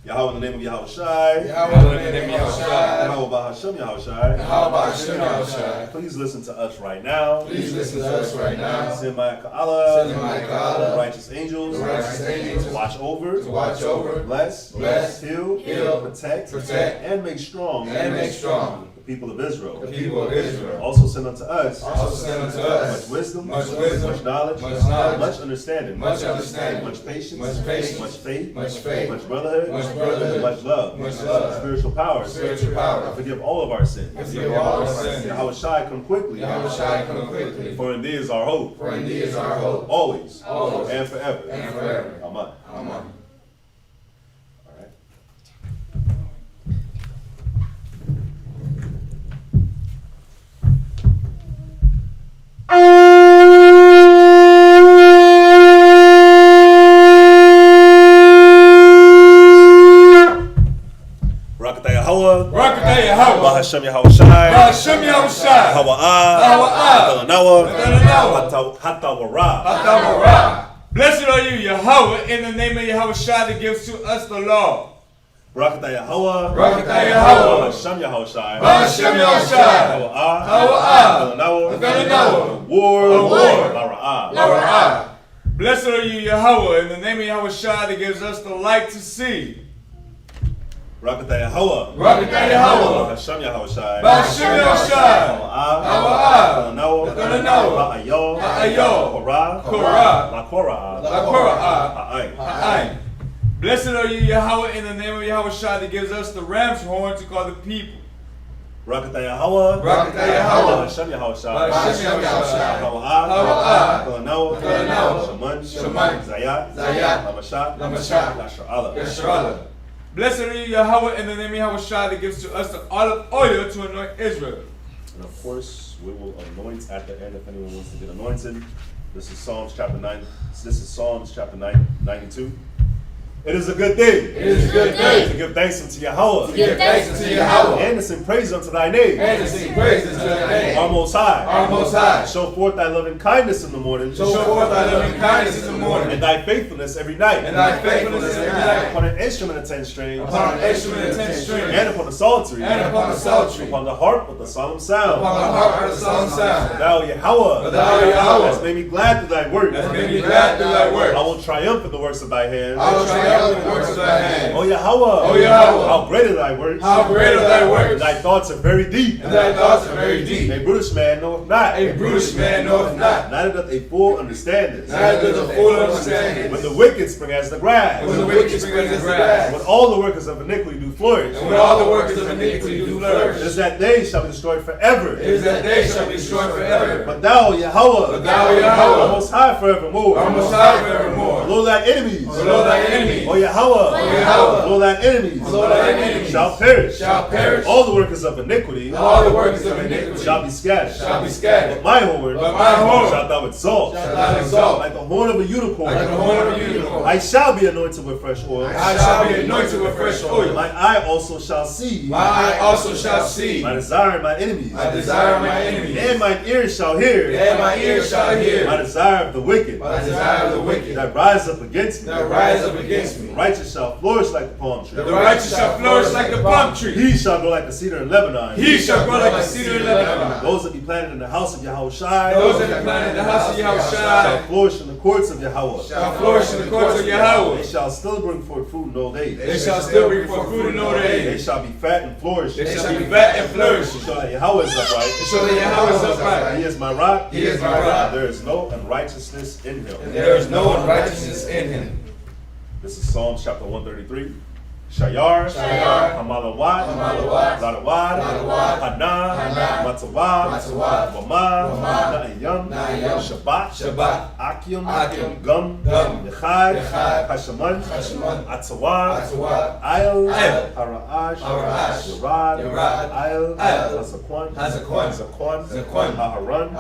Yahweh in the name of Yahweh Shai. Yahweh in the name of Yahweh Shai. Yahweh Bahashem Yahweh Shai. Yahweh Bahashem Yahweh Shai. Please listen to us right now. Please listen to us right now. Send my Ka'ala. Send my Ka'ala. The righteous angels. The righteous angels. To watch over. To watch over. Bless. Heal. Protect. And make strong. The people of Israel. Also send unto us. Much wisdom. Much knowledge. Much understanding. Much patience. Much faith. Much brotherhood. Much love. Spiritual power. And forgive all of our sins. Yahweh Shai, come quickly. For in thee is our hope. Always. And forever. Amen. All right. Bahashem Yahweh Shai. Hawa'ah. Blessed are you, Yahweh, in the name of Yahweh Shai that gives to us the law. Barakatah Yahweh. Bahashem Yahweh Shai. Hawa'ah. War. Lara'ah. Blessed are you, Yahweh, in the name of Yahweh Shai that gives us the light to see. Barakatah Yahweh. Bahashem Yahweh Shai. Ha'ayin. Blessed are you, Yahweh, in the name of Yahweh Shai that gives us the ram's horn to call the people. Barakatah Yahweh. Bahashem Yahweh Shai. Shaman. Zayat. Lashra'ala. Blessed are you, Yahweh, in the name of Yahweh Shai that gives to us the olive oil to anoint Israel. And of course, we will anoint at the end if anyone wants to get anointed. This is Psalms chapter 92. It is a good thing. To give thanks unto Yahweh. And to sing praise unto thy name. Our Most High. Our Most High. Show forth thy loving kindness in the morning. Show forth thy loving kindness in the morning. And thy faithfulness every night. And thy faithfulness every night. Upon an instrument of 10 strings. Upon an instrument of 10 strings. And upon the psaltery. And upon the psaltery. Upon the harp with the solemn sound. Upon the harp with the solemn sound. For thou, Yahweh. For thou, Yahweh. Hast made me glad through thy work. Hast made me glad through thy work. I will triumph in the works of thy hands. I will triumph in the works of thy hands. O Yahweh. O Yahweh. How great are thy works. How great are thy works. And thy thoughts are very deep. And thy thoughts are very deep. A brutish man knoweth not. A brutish man knoweth not. Neither doth a fool understand this. Neither doth a fool understand this. When the wicked spring as the grass. When the wicked spring as the grass. When all the workers of iniquity do flourish. And when all the workers of iniquity do flourish. It is that they shall be destroyed forever. It is that they shall be destroyed forever. But thou, Yahweh. But thou, Yahweh. Are most high forevermore. Are most high forevermore. Below thy enemies. Below thy enemies. O Yahweh. O Yahweh. Below thy enemies. Below thy enemies. Shall perish. Shall perish. All the workers of iniquity. All the workers of iniquity. Shall be scattered. Shall be scattered. But my horn. But my horn. Shalt thou exalt. Shalt thou exalt. Like the horn of a unicorn. Like the horn of a unicorn. I shall be anointed with fresh oil. I shall be anointed with fresh oil. My eye also shall see. My eye also shall see. My desire and my enemies. My desire of my enemies. And mine ears shall hear. And my ears shall hear. My desire of the wicked. My desire of the wicked. That rise up against me. That rise up against me. The righteous shall flourish like the palm tree. The righteous shall flourish like the palm tree. He shall grow like the cedar in Lebanon. He shall grow like the cedar in Lebanon. Those that be planted in the house of Yahweh Shai. Those that be planted in the house of Yahweh shall flourish in the courts of Yahweh. shall flourish in the courts of Yahweh. They shall still bring forth fruit in old age. They shall still bring forth fruit in old They age. shall be fat and flourish. They shall be fat and flourish. To show that Yahweh is upright. To show that Yahweh is upright. He is my rock. He is my rock. There is no unrighteousness in him. And there is no unrighteousness in him. This is Psalms chapter 133. Shayar, Hamalawat, Zadawad, Hana, Matawad, Wama, Na'ayam, Shabbat, Akim, Gum, Yechad, Hashaman, Atawad, Ayel, Hara'ash, Yarad, Ayel, Hazakwan, Aharon,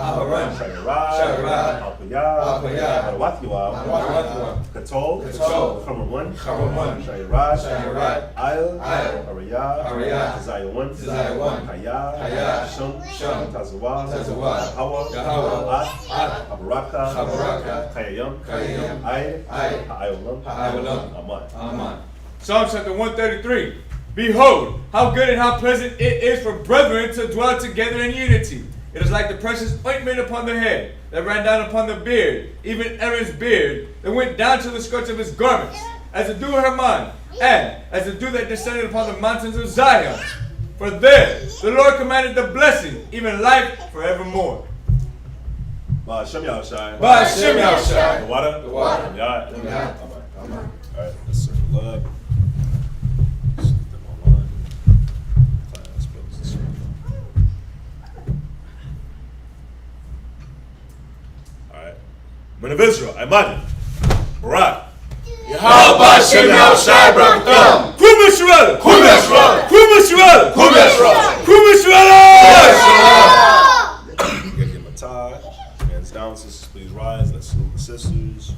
Shayarad, Alpayah, Wathiwa, Katol, Chamamun, Shayarad, Ayel, Ariyah, Zayawan, Kaya, Shum, Tazawah, Hawa, Abaraka, Kayayam, Ayolam, Aman. Psalm chapter 133. Behold, how good and how pleasant it is for brethren to dwell together in unity. It is like the precious ointment upon the head, that ran down upon the beard, even Aaron's beard, that went down to the skirts of his garments, as the dew of Hermon, and as the dew that descended upon the mountains of Zion. For there the Lord commanded the blessing, even life forevermore. Shem Yahushai. By Shem Yahushai. The water. Yeah. Alright, let's circle up. Alright. Men of Israel, Imagine. Barak. By Shem Yahushai, Baruch Kum Yisrael. Kum Yisrael. Kum Yisrael. Kum Yisrael. Kum Yisrael. Get your matai. Hands down, sisters, please rise. Let's salute the sisters.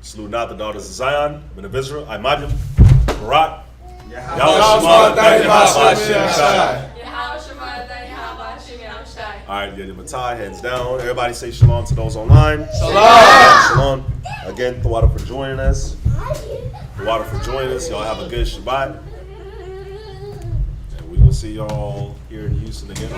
Salute not the daughters of Zion, men of Israel, Imagine. Barak. Alright, get your matai, hands down. Everybody say shalom to those online. Shalom. Again, Thawada for joining us. Thawada for joining us. Y'all have a good Shabbat. And we will see y'all here in Houston again.